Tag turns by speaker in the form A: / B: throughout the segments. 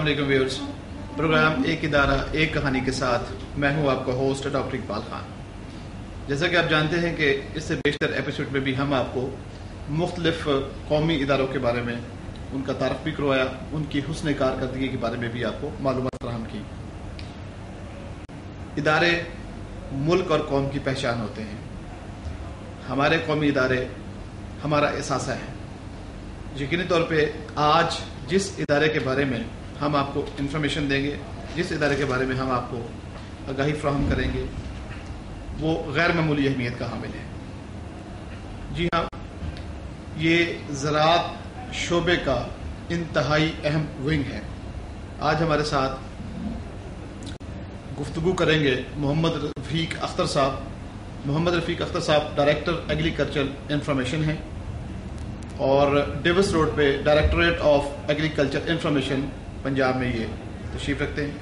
A: علیکم viewers, programme ایک ادارہ ایک کہانی کے ساتھ میں ہوں آپ کا ہوسٹ ڈاکٹر اقبال خان۔ جیسا کہ آپ جانتے ہیں کہ اس سے بیشتر ایپیسوڈ میں بھی ہم آپ کو مختلف قومی اداروں کے بارے میں ان کا تعارف بھی کروایا، ان کی حسن کارکردگی کے بارے میں بھی آپ کو معلومات فراہم کی۔ ادارے ملک اور قوم کی پہچان ہوتے ہیں۔ ہمارے قومی ادارے ہمارا احساسہ ہے۔ یقینی طور پہ آج جس ادارے کے بارے میں ہم آپ کو انفارمیشن دیں گے، جس ادارے کے بارے میں ہم آپ کو آگاہی فراہم کریں گے، وہ غیر معمولی اہمیت کا حامل ہے۔ جی ہاں، یہ زراعت شعبے کا انتہائی اہم ونگ ہے۔ آج ہمارے ساتھ گفتگو کریں گے محمد رفیق اختر صاحب۔ محمد رفیق اختر صاحب ڈائریکٹر ایگریکلچر انفارمیشن ہیں اور ڈیوس روڈ پہ directorate of agriculture information Punjab میں یہ تشریف رکھتے ہیں۔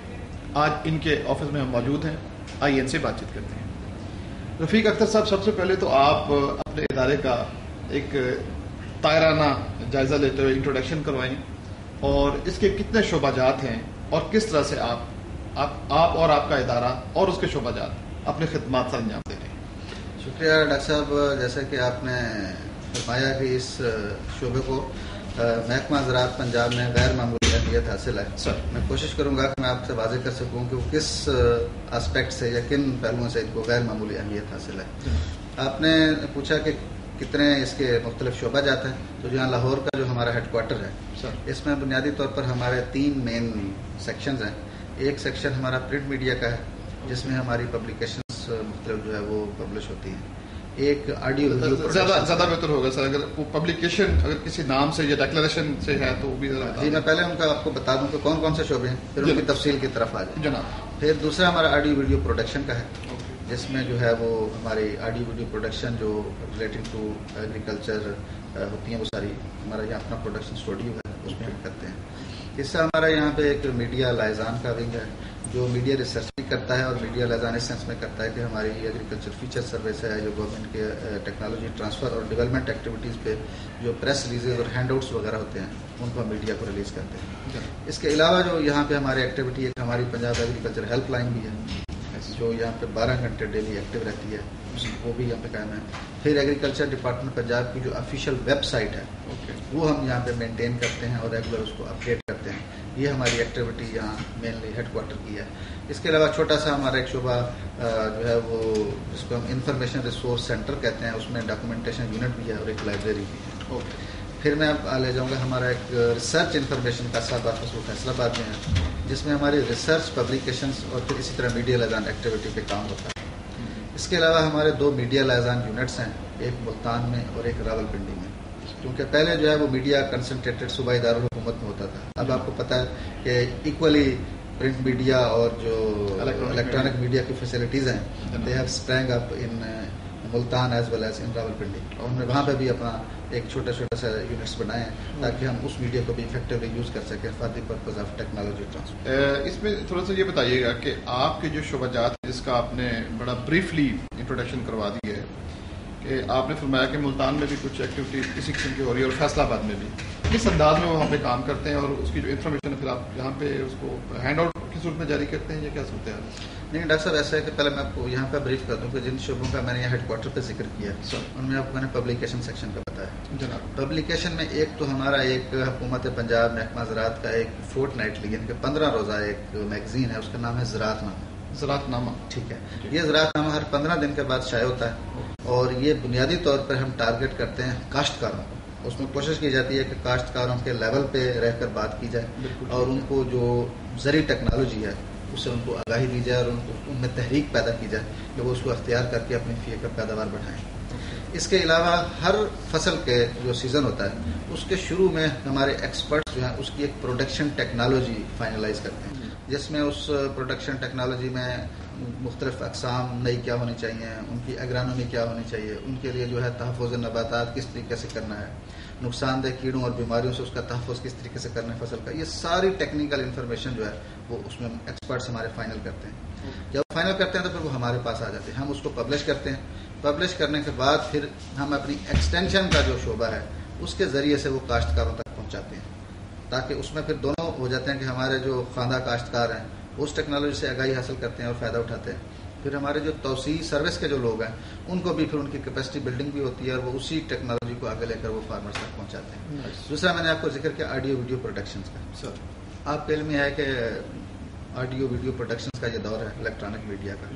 A: آج ان کے آفس میں ہم موجود ہیں، آئیے ان سے بات چیت کرتے ہیں۔ رفیق اختر صاحب، سب سے پہلے تو آپ اپنے ادارے کا ایک طائرانہ جائزہ لیتے ہوئے انٹروڈکشن کروائیں اور اس کے کتنے شعبہ جات ہیں اور کس طرح سے آپ اور آپ کا ادارہ اور اس کے شعبہ جات اپنے خدمات سر انجام دے رہے ہیں۔
B: شکریہ ڈاکٹر صاحب، جیسا کہ آپ نے فرمایا کہ اس شعبے کو محکمہ زراعت پنجاب میں غیر معمولی اہمیت حاصل ہے۔
A: سر،
B: میں کوشش کروں گا کہ میں آپ سے واضح کر سکوں کہ وہ کس اسپیکٹ سے یا کن پہلوؤں سے ان کو غیر معمولی اہمیت حاصل ہے۔ آپ نے پوچھا کہ کتنے اس کے مختلف شعبہ جات ہیں، تو جہاں لاہور کا جو ہمارا ہیڈ کوارٹر ہے
A: سر،
B: اس میں بنیادی طور پر ہمارے 3 مین سیکشنز ہیں۔ ایک سیکشن ہمارا پرنٹ میڈیا کا ہے، جس میں ہماری پبلیکیشنز مختلف جو ہے وہ پبلش ہوتی ہیں۔ ایک آڈیو
A: زیادہ بہتر ہوگا سر اگر وہ پبلیکیشن اگر کسی نام سے یا ڈیکلریشن سے ہے تو بھی
B: جی، میں پہلے ان کا آپ کو بتا دوں کہ کون کون سے شعبے ہیں، پھر ان کی تفصیل کی طرف آ جائیں
A: جناب۔
B: پھر دوسرا ہمارا آڈیو ویڈیو پروڈکشن کا ہے، جس میں جو ہے وہ ہماری آڈیو ویڈیو پروڈکشن جو ریلیٹنگ ٹو ایگریکلچر ہوتی ہیں، وہ ساری ہمارا یہاں اپنا پروڈکشن اسٹوڈیو ہے، اس میں کرتے ہیں۔ اس سے ہمارا یہاں پہ ایک میڈیا لائزان کا ونگ ہے جو میڈیا ریسرچ بھی کرتا ہے، اور میڈیا لائزان اس سینس میں کرتا ہے کہ ہماری ایگریکلچر فیچر سروس ہے جو گورنمنٹ کے ٹیکنالوجی ٹرانسفر اور ڈیولپمنٹ ایکٹیویٹیز پہ جو پریس ریلیزز اور ہینڈ آؤٹس وغیرہ ہوتے ہیں ان کو ہم میڈیا کو ریلیز کرتے ہیں۔ اس کے علاوہ جو یہاں پہ ہماری ایکٹیویٹی ہے، ہماری پنجاب ایگریکلچر ہیلپ لائن بھی ہے جو یہاں پہ 12 گھنٹے ڈیلی ایکٹیو رہتی ہے، وہ بھی یہاں پہ قائم ہے۔ پھر ایگریکلچر ڈپارٹمنٹ پنجاب کی جو آفیشیل ویب سائٹ ہے وہ ہم یہاں پہ مینٹین کرتے ہیں اور ریگولر اس کو اپڈیٹ کرتے ہیں۔ یہ ہماری ایکٹیویٹی یہاں مینلی ہیڈ کوارٹر کی ہے۔ اس کے علاوہ چھوٹا سا ہمارا ایک شعبہ جو ہے وہ جس کو ہم انفارمیشن ریسورس سینٹر کہتے ہیں، اس میں ڈاکومنٹیشن یونٹ بھی ہے اور ایک لائبریری بھی ہے۔ پھر میں اب لے جاؤں گا ہمارا ایک ریسرچ انفارمیشن کا سب آفس وہ فیصل آباد میں ہے، جس میں ہماری ریسرچ پبلیکیشنس اور پھر اسی طرح میڈیا لائزان ایکٹیویٹی پہ کام ہوتا ہے۔ اس کے علاوہ ہمارے 2 میڈیا لائزان یونٹس ہیں، ایک ملتان میں اور ایک راول پنڈی میں، کیونکہ پہلے جو ہے وہ میڈیا کنسنٹریٹڈ صوبائی دارالحکومت میں ہوتا تھا۔ اب آپ کو پتہ ہے کہ ایکولی پرنٹ میڈیا اور جو الیکٹرانک میڈیا کی فیسلٹیز ہیں they have spring up in Multan as well as in Rawalpindi, اور ہم نے وہاں پہ بھی اپنا ایک چھوٹا سا یونٹس بنائے ہیں تاکہ ہم اس میڈیا کو بھی افیکٹولی یوز کر سکیں for the purpose of technology transfer.
A: اس میں تھوڑا سا یہ بتائیے گا کہ آپ کے جو شعبہ جات جس کا آپ نے بڑا بریفلی انٹروڈکشن کروا دی ہے کہ آپ نے فرمایا کہ ملتان میں بھی کچھ ایکٹیویٹی اسی قسم کی ہو رہی ہے اور فیصل آباد میں بھی، کس انداز میں وہ وہاں پہ کام کرتے ہیں اور اس کی جو انفارمیشن پھر آپ یہاں پہ اس کو ہینڈ آؤٹ کی صورت میں جاری کرتے ہیں یا کیا صورت ہے؟
B: نہیں ڈاکٹر صاحب، ایسا ہے کہ پہلے میں آپ کو یہاں پہ بریف کر دوں کہ جن شعبوں کا میں نے یہاں ہیڈ کوارٹر پہ ذکر کیا ان میں آپ کو میں نے پبلیکیشن سیکشن کا بتایا
A: جناب۔
B: پبلیکیشن میں ایک تو ہمارا ایک حکومت پنجاب محکمہ زراعت کا ایک فورٹ نائٹلی یعنی کہ 15 روزہ ایک میگزین ہے، اس کا نام ہے زراعت نامہ۔
A: زراعت نامہ،
B: ٹھیک ہے۔ یہ زراعت نامہ ہر 15 دن کے بعد شائع ہوتا ہے اور یہ بنیادی طور پر ہم ٹارگٹ کرتے ہیں کاشتکاروں کو۔ اس میں کوشش کی جاتی ہے کہ کاشتکاروں کے لیول پہ رہ کر بات کی جائے اور ان کو جو زرعی ٹیکنالوجی ہے اس سے ان کو آگاہی دی جائے اور ان میں تحریک پیدا کی جائے کہ وہ اس کو اختیار کر کے اپنی فی ایکڑ پیداوار بڑھائیں۔ اس کے علاوہ ہر فصل کے جو سیزن ہوتا ہے اس کے شروع میں ہمارے ایکسپرٹس جو ہیں اس کی ایک پروڈکشن ٹیکنالوجی فائنلائز کرتے ہیں، جس میں اس پروڈکشن ٹیکنالوجی میں مختلف اقسام نئی کیا ہونی چاہیے، ان کی اگرانومی کیا ہونی چاہیے، ان کے لیے جو ہے تحفظ نباتات کس طریقے سے کرنا ہے، نقصان دہ کیڑوں اور بیماریوں سے اس کا تحفظ کس طریقے سے کرنا ہے فصل کا، یہ ساری ٹیکنیکل انفارمیشن جو ہے وہ اس میں ایکسپرٹس ہمارے فائنل کرتے ہیں۔ جب فائنل کرتے ہیں تو پھر وہ ہمارے پاس آ جاتے ہیں، ہم اس کو پبلش کرتے ہیں۔ پبلش کرنے کے بعد پھر ہم اپنی ایکسٹینشن کا جو شعبہ ہے اس کے ذریعے سے وہ کاشتکاروں تک پہنچاتے ہیں تاکہ اس میں پھر دونوں ہو جاتے ہیں کہ ہمارے جو خواندہ کاشتکار ہیں اس ٹیکنالوجی سے آگاہی حاصل کرتے ہیں اور فائدہ اٹھاتے ہیں. پھر ہمارے جو توسیع سروس کے جو لوگ ہیں ان کو بھی پھر ان کی کیپیسٹی بلڈنگ بھی ہوتی ہے اور وہ اسی ٹیکنالوجی کو آگے لے کر وہ فارمرز تک پہنچاتے ہیں. دوسرا میں نے آپ کو ذکر کیا آڈیو ویڈیو پروڈکشنز کا.
A: سر
B: آپ کے علم میں ہے کہ آڈیو ویڈیو پروڈکشنز کا یہ دور ہے الیکٹرانک میڈیا کا,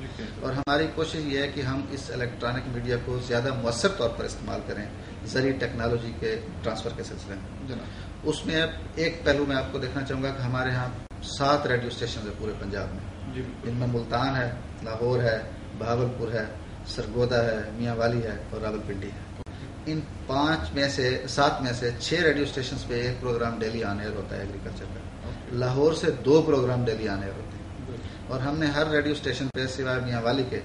B: اور ہماری کوشش یہ ہے کہ ہم اس الیکٹرانک میڈیا کو زیادہ مؤثر طور پر استعمال کریں ذریعے ٹیکنالوجی کے ٹرانسفر کے سلسلے میں. اس میں ایک پہلو میں آپ کو دیکھنا چاہوں گا کہ ہمارے ہاں 7 ریڈیو اسٹیشنز ہیں پورے پنجاب میں. ان میں ملتان ہے, لاہور ہے, بہاولپور ہے, سرگودا ہے, میاں والی ہے اور راولپنڈی ہے. ان 7 میں سے 6 ریڈیو اسٹیشنز پہ ایک پروگرام ڈیلی آن ایئر ہوتا ہے ایگریکلچر کا. لاہور سے 2 پروگرام ڈیلی آن ایئر ہوتے ہیں, اور ہم نے ہر ریڈیو اسٹیشن پہ سوائے میاں والی کے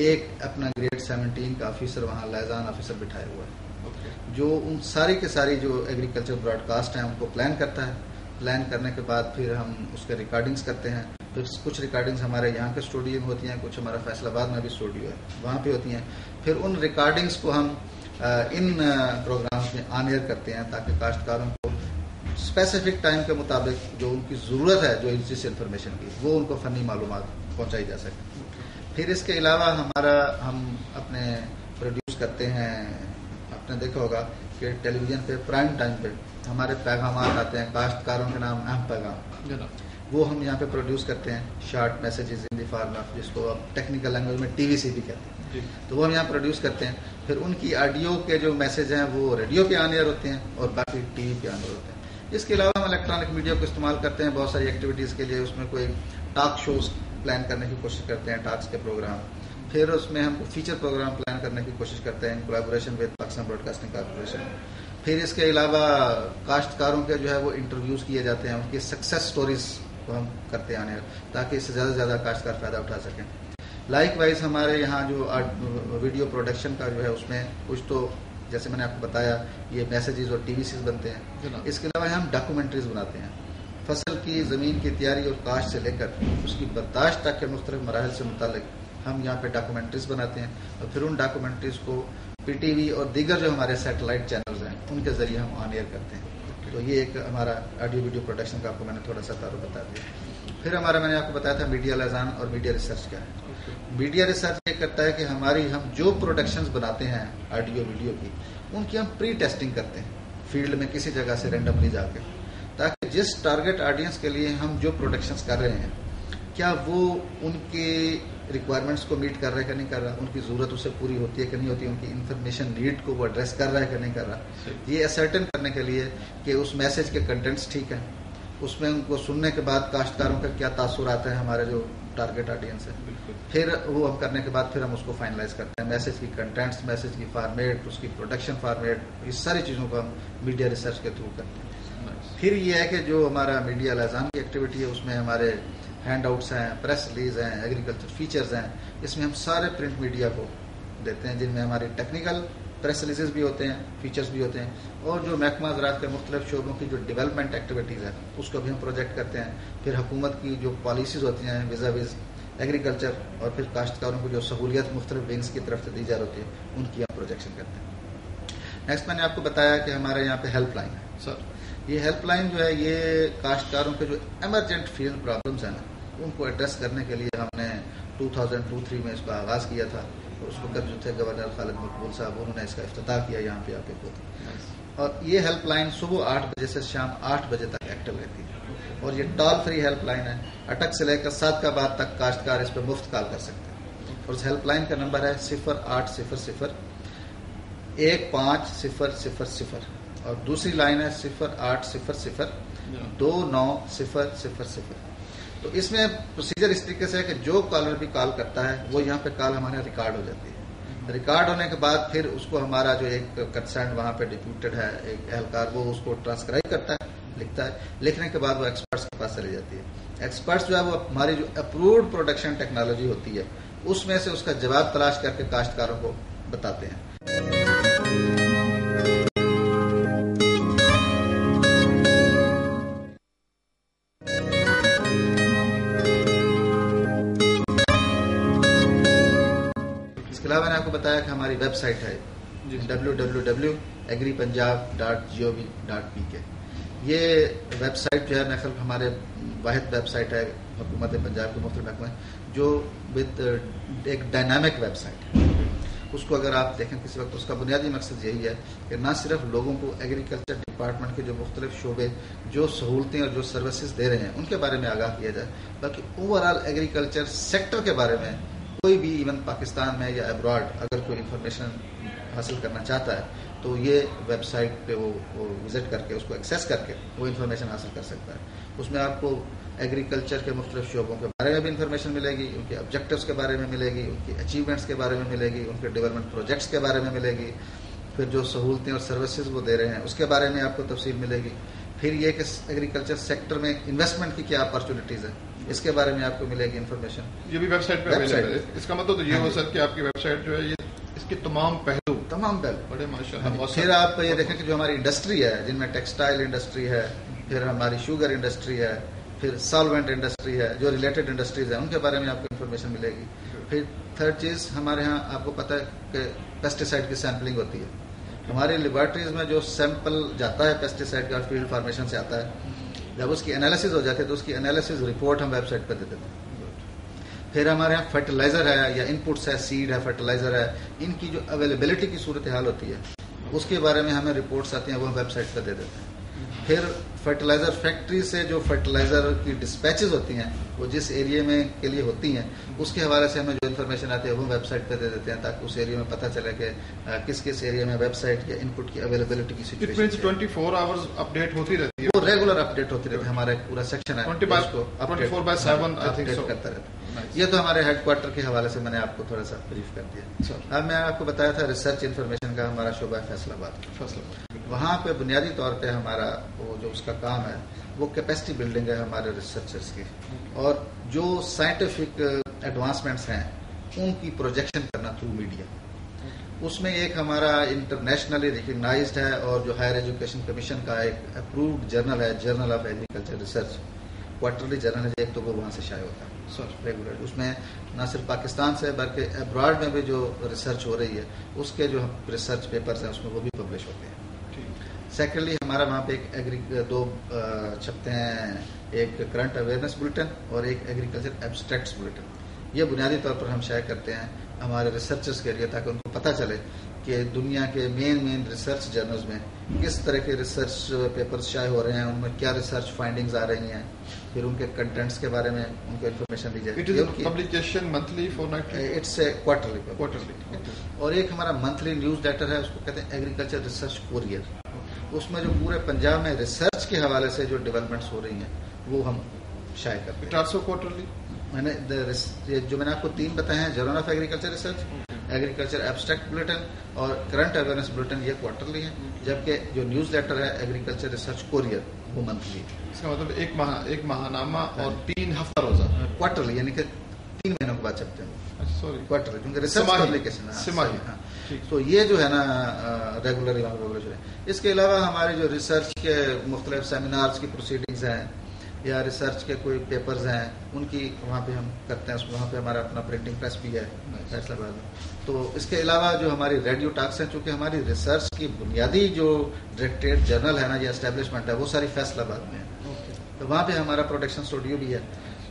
B: ایک اپنا گریڈ 17 کا آفیسر وہاں لائزان آفیسر بٹھایا ہوا ہے, جو ان ساری کے ساری جو ایگریکلچر براڈ کاسٹ ہیں ان کو پلان کرتا ہے. پلان کرنے کے بعد پھر ہم اس کے ریکارڈنگز کرتے ہیں. پھر کچھ ریکارڈنگز ہمارے یہاں کے اسٹوڈیو میں ہوتی ہیں, کچھ ہمارا فیصل آباد میں بھی اسٹوڈیو ہے وہاں پہ ہوتی ہیں. پھر ان ریکارڈنگز کو ہم ان پروگرامز میں آن ایئر کرتے ہیں تاکہ کاشتکاروں کو اسپیسیفک ٹائم کے مطابق جو ان کی ضرورت ہے جو اس انفارمیشن کی وہ ان کو فنی معلومات پہنچائی جا سکے. پھر اس کے علاوہ ہم اپنے پروڈیوس کرتے ہیں, آپ نے دیکھا ہوگا کہ ٹیلی ویژن پہ پرائم ٹائم پہ ہمارے پیغامات آتے ہیں کاشتکاروں کے نام اہم پیغام, وہ ہم یہاں پہ پروڈیوس کرتے ہیں. Short messages in the form of, جس کو اب ٹیکنیکل لینگویج میں ٹی وی سی بھی کہتے ہیں, تو وہ ہم یہاں پروڈیوس کرتے ہیں. پھر ان کی آڈیو کے جو میسیج ہیں وہ ریڈیو پہ آن ایئر ہوتے ہیں اور باقی ٹی وی پہ آن ایئر ہوتے ہیں. اس کے علاوہ ہم الیکٹرانک میڈیا کو استعمال کرتے ہیں بہت ساری ایکٹیویٹیز کے لیے. اس میں کوئی ٹاک شوز پلان کرنے کی کوشش کرتے ہیں, ٹاکس کے پروگرام. پھر اس میں ہم فیچر پروگرام پلان کرنے کی کوشش کرتے ہیں in collaboration with Pakistan broadcasting corporation. پھر اس کے علاوہ کاشتکاروں کے جو ہے وہ انٹرویوز کیے جاتے ہیں, ان کی سکسیس سٹوریز کو ہم کرتے ہیں تاکہ اس سے زیادہ سے زیادہ کاشتکار فائدہ اٹھا سکیں. لائک وائز ہمارے یہاں جو ویڈیو پروڈکشن کا جو ہے اس میں کچھ تو جیسے میں نے آپ کو بتایا یہ میسیجز اور ٹی وی سیز بنتے ہیں. اس کے علاوہ ہم ڈاکومنٹریز بناتے ہیں فصل کی زمین کی تیاری اور کاشت سے لے کر اس کی برداشت تک کے مختلف مراحل سے متعلق ہم یہاں پہ ڈاکومنٹریز بناتے ہیں, اور پھر ان ڈاکومنٹریز کو پی ٹی وی اور دیگر جو ہمارے سیٹلائٹ چینلز ہیں ان کے ذریعے ہم آن ایئر کرتے ہیں. تو یہ ایک ہمارا آڈیو ویڈیو پروڈکشن کا آپ کو میں نے تھوڑا سا تعارف بتا دیا. پھر ہمارا میں نے آپ کو بتایا تھا میڈیا لائزان اور میڈیا ریسرچ کیا ہے. میڈیا ریسرچ یہ کرتا ہے کہ ہم جو پروڈکشنز بناتے ہیں آڈیو ویڈیو کی ان کی ہم پری ٹیسٹنگ کرتے ہیں فیلڈ میں کسی جگہ سے رینڈملی جا کے, تاکہ جس ٹارگٹ آڈینس کے لیے ہم جو پروڈکشنز کر رہے ہیں کیا وہ ان کی ریکوائرمنٹس کو میٹ کر رہا ہے کہ نہیں کر رہا, ان کی ضرورت اسے پوری ہوتی ہے کہ نہیں ہوتی, ان کی انفارمیشن نیڈ کو وہ ایڈریس کر رہا ہے کہ نہیں کر رہا. یہ اسرٹن کرنے کے لیے کہ اس میسج کے کنٹینٹس ٹھیک ہیں, اس میں ان کو سننے کے بعد کاشتکاروں کا کیا تاثرات ہیں ہمارے جو ٹارگٹ آڈینس ہے. پھر وہ ہم کرنے کے بعد پھر ہم اس کو فائنلائز کرتے ہیں, میسج کی کنٹینٹس, میسج کی فارمیٹ, اس کی پروڈکشن فارمیٹ, اس ساری چیزوں کو ہم میڈیا ریسرچ کے تھرو کرتے ہیں. پھر یہ ہے کہ جو ہمارا میڈیا لائزان کی ایکٹیویٹی ہے اس میں ہمارے ہینڈ آؤٹس ہیں, پریس ریلیز ہیں, ایگریکلچر فیچرز ہیں. اس میں ہم سارے پرنٹ میڈیا کو دیتے ہیں جن میں ہماری ٹیکنیکل پریس ریلیزز بھی ہوتے ہیں, فیچرز بھی ہوتے ہیں, اور جو محکمہ زراعت کے مختلف شعبوں کی جو ڈیولپمنٹ ایکٹیویٹیز ہیں اس کو بھی ہم پروجیکٹ کرتے ہیں. پھر حکومت کی جو پالیسیز ہوتی ہیں ویزا ویز ایگریکلچر, اور پھر کاشتکاروں کو جو سہولیت مختلف ونگز کی طرف سے دی جا رہی ہے ان کی ہم پروجیکشن کرتے ہیں. نیکسٹ میں نے آپ کو بتایا کہ ہمارے یہاں پہ ہیلپ لائن ہے. سر یہ ہیلپ لائن جو ہے یہ کاشتکاروں کے جو ایمرجنٹ فیلڈ پرابلمس ہیں نا ان کو ایڈریس کرنے کے لیے ہم نے 2002-03 میں اس کا آغاز کیا تھا, اور اس وقت جو تھے گورنر خالد مقبول صاحب انہوں نے اس کا افتتاح کیا یہاں پہ آ کے خود. اور یہ ہیلپ لائن صبح 8 بجے سے شام 8 بجے تک ایکٹیو رہتی ہے, اور یہ ٹال فری ہیلپ لائن ہے. اٹک سے لے کر صادقآباد تک کاشتکار اس پہ مفت کال کر سکتے ہیں. اور اس ہیلپ لائن کا نمبر ہے 0800 1500, اور دوسری لائن ہے 0800 2900. تو اس میں پروسیجر اس طریقے سے ہے کہ جو کالر بھی کال کرتا ہے وہ یہاں پہ کال ہمارے ریکارڈ ہو جاتی ہے. ریکارڈ ہونے کے بعد پھر اس کو ہمارا جو ایک کنسرن وہاں پہ ڈپیوٹیڈ ہے ایک اہلکار, وہ اس کو ٹرانسکرائب کرتا ہے, لکھتا ہے. لکھنے کے بعد وہ ایکسپرٹس کے پاس چلی جاتی ہے. ایکسپرٹس جو ہے وہ ہماری جو اپرووڈ پروڈکشن ٹیکنالوجی ہوتی ہے اس میں سے اس کا جواب تلاش کر کے کاشتکاروں کو بتاتے ہیں. میں نے آپ کو بتایا کہ ہماری ویب سائٹ ہے www.agripunjab.gov.pk. یہ ویب سائٹ جو ہے میرے خیال ہمارے واحد ویب سائٹ ہے حکومت پنجاب کے مختلف محکمے جو ود ایک ڈائنامک ویب سائٹ ہے. اس کو اگر آپ دیکھیں کسی وقت اس کا بنیادی مقصد یہی ہے کہ نہ صرف لوگوں کو ایگریکلچر ڈپارٹمنٹ کے جو مختلف شعبے جو سہولتیں اور جو سروسز دے رہے ہیں ان کے بارے میں آگاہ کیا جائے، بلکہ اوور آل ایگریکلچر سیکٹر کے بارے میں کوئی بھی ایون پاکستان میں یا ابراڈ اگر کوئی انفارمیشن حاصل کرنا چاہتا ہے تو یہ ویب سائٹ پہ وہ وزٹ کر کے اس کو ایکسیس کر کے وہ انفارمیشن حاصل کر سکتا ہے. اس میں آپ کو ایگریکلچر کے مختلف شعبوں کے بارے میں بھی انفارمیشن ملے گی، ان کے آبجیکٹوز کے بارے میں ملے گی، ان کی اچیومنٹس کے بارے میں ملے گی، ان کے ڈیولپمنٹ پروجیکٹس کے بارے میں ملے گی، پھر جو سہولتیں اور سروسز وہ دے رہے ہیں اس کے بارے میں آپ کو تفصیل ملے گی. پھر یہ کہ ایگریکلچر سیکٹر میں انویسٹمنٹ کی کیا اپرچونیٹیز ہیں اس کے بارے میں آپ کو ملے گی انفارمیشن.
A: یہ بھی ویب سائٹ پہ اویلیبل ہے. اس کا مطلب تو یہ ہو سکتا ہے کہ آپ کی ویب سائٹ جو ہے یہ اس کے تمام پہلو بڑے ماشاءاللہ.
B: پھر آپ یہ دیکھیں کہ جو ہماری انڈسٹری ہے جن میں ٹیکسٹائل انڈسٹری ہے، پھر ہماری شوگر انڈسٹری ہے، پھر سالوینٹ انڈسٹری ہے، جو ریلیٹڈ انڈسٹریز ہیں ان کے بارے میں آپ کو انفارمیشن ملے گی. پھر تھرڈ چیز ہمارے ہاں آپ کو پتہ ہے کہ پیسٹیسائڈ کی سیمپلنگ ہوتی ہے. ہماری لیبارٹریز میں جو سیمپل جاتا ہے پیسٹیسائڈ کا فیلڈ فارمیشن سے آتا ہے، جب اس کی انالیسز ہو جاتی ہے تو اس کی انالیسز رپورٹ ہم ویب سائٹ پہ دے دیتے ہیں. پھر ہمارے یہاں فرٹیلائزر ہے یا ان پٹس ہے، سیڈ ہے، فرٹیلائزر ہے، ان کی جو اویلیبلٹی کی صورتحال ہوتی ہے اس کے بارے میں ہمیں رپورٹس آتی ہیں وہ ہم ویب سائٹ پہ دے دیتے ہیں. پھر فرٹیلائزر فیکٹری سے جو فرٹیلائزر کی ڈسپیچز ہوتی ہیں وہ جس ایریے میں کے لیے ہوتی ہیں اس کے حوالے سے ہمیں جو انفارمیشن آتی ہے وہ ویب سائٹ پہ دے دیتے ہیں تاکہ اس ایریے میں پتہ چلے کہ کس کس ایریے میں ویب سائٹ یا ان پٹ کی اویلیبلٹی کی سچویشن
A: 24 آورز اپڈیٹ ہوتی رہتی ہے.
B: وہ ریگولر اپڈیٹ ہوتی رہتی ہے. ہمارا ایک پورا سیکشن ہے
A: 24/7
B: اپڈیٹ کرتا رہتا ہے. یہ تو ہمارے ہیڈ کوارٹر کے حوالے سے میں نے آپ کو تھوڑا سا بریف کر دیا. اب میں آپ کو بتایا تھا ریسرچ انفارمیشن کا ہمارا شعبہ ہے فیصل آباد. وہاں پہ بنیادی طور پہ ہمارا وہ جو اس کا کام ہے وہ کیپیسٹی بلڈنگ ہے ہمارے ریسرچرز کی، اور جو سائنٹیفک ایڈوانسمنٹس ہیں ان کی پروجیکشن کرنا تھرو میڈیا. اس میں ایک ہمارا انٹرنیشنلی ریکگنائزڈ ہے اور جو ہائر ایجوکیشن کمیشن کا ایک اپرووڈ جرنل ہے، journal of agriculture research. Quarterly journal ہے ایک تو وہ وہاں سے شائع ہوتا ہے ریگولر. اس میں نہ صرف پاکستان سے بلکہ ابراڈ میں بھی جو ریسرچ ہو رہی ہے اس کے جو ریسرچ پیپرز ہیں اس میں وہ بھی پبلش ہوتے ہیں. سیکنڈلی ہمارا وہاں پہ ایک دو چھپتے ہیں، ایک کرنٹ اویئرنیس بلیٹن اور ایک ایگریکلچر ایبسٹریکٹس بلیٹن. یہ بنیادی طور پر ہم شائع کرتے ہیں ہمارے ریسرچرز کے لیے تاکہ ان کو پتہ چلے کہ دنیا کے مین ریسرچ جرنلز میں کس طرح کے ریسرچ پیپرز شائع ہو رہے ہیں، ان میں کیا ریسرچ فائنڈنگز آ رہی ہیں، پھر ان کے کنٹینٹس کے بارے میں ان کو انفارمیشن دی جاتی ہے.
A: Publication monthly
B: it's a quarterly. اور ایک ہمارا منتھلی نیوز لیٹر ہے، اس کو کہتے ہیں ایگریکلچر ریسرچ کوریئر. اس میں جو پورے پنجاب میں ریسرچ کے حوالے سے جو ڈیولپمنٹس ہو رہی ہیں وہ ہم شائع کرتے ہیں.
A: 400 کوارٹرلی
B: میں نے جو میں نے آپ کو 3 بتائے ہیں، journal of agriculture research, agriculture abstract bulletin اور کرنٹ اویئرنیس بلیٹن، یہ کوارٹرلی ہیں. جبکہ جو نیوز لیٹر ہے ایگریکلچر ریسرچ کوریئر وہ منتھلی ہے.
A: اس کا مطلب ایک ماہنامہ اور 3 ہفتہ روزہ
B: کوارٹرلی، یعنی کہ 3 مہینوں کے بعد چھپتے ہیں کوارٹرلی، کیونکہ ریسرچ پبلیکیشن ہے. تو یہ جو ہے نا ریگولرلی وہاں پبلش ہے. اس کے علاوہ ہمارے جو ریسرچ کے مختلف سیمینارز کی پروسیڈنگز ہیں یا ریسرچ کے کوئی پیپرز ہیں ان کی وہاں پہ ہم کرتے ہیں. وہاں پہ ہمارا اپنا پرنٹنگ پریس بھی ہے فیصل آباد میں. تو اس کے علاوہ جو ہماری ریڈیو ٹاکس ہیں، چونکہ ہماری ریسرچ کی بنیادی جو ڈائریکٹریٹ جرنل ہے نا یا اسٹیبلشمنٹ ہے وہ ساری فیصل آباد میں ہے. تو وہاں پہ ہمارا پروڈکشن اسٹوڈیو بھی ہے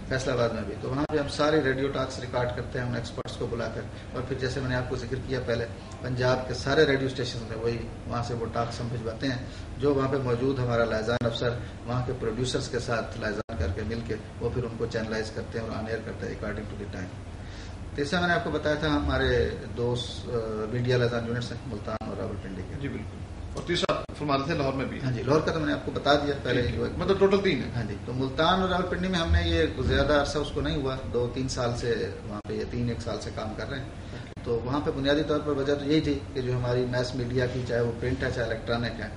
B: فیصل آباد میں بھی. تو وہاں پہ ہم سارے ریڈیو ٹاکس ریکارڈ کرتے ہیں ان ایکسپرٹس کو بلا کر. اور پھر جیسے میں نے آپ کو ذکر کیا پہلے، پنجاب کے سارے ریڈیو اسٹیشن میں وہی وہاں سے وہ ٹاکس ہم بھجواتے ہیں. جو وہاں پہ موجود ہمارا لائزان افسر وہاں کے پروڈیوسرز کے ساتھ لائزان کر کے مل کے وہ پھر ان کو چینلائز کرتے ہیں اور آن ایئر کرتے ہیں اکارڈنگ ٹو دی ٹائم. تیسرا میں نے آپ کو بتایا تھا ہمارے 2 میڈیا لائزان یونٹس ہیں ملتان اور راولپنڈی کے.
A: جی بالکل. اور تیسرا فرماتے تھے لاہور میں بھی.
B: ہاں جی، لاہور کا تو میں نے آپ کو بتا دیا پہلے.
A: مطلب ٹوٹل 3 ہے.
B: ہاں جی. تو ملتان اور راولپنڈی میں ہم نے یہ زیادہ عرصہ اس کو نہیں ہوا، 2-3 سال سے وہاں پہ، یہ 3-1 سال سے کام کر رہے ہیں. تو وہاں پہ بنیادی طور پر وجہ تو یہی تھی کہ جو ہماری میس میڈیا کی، چاہے وہ پرنٹ ہے چاہے الیکٹرانک ہے،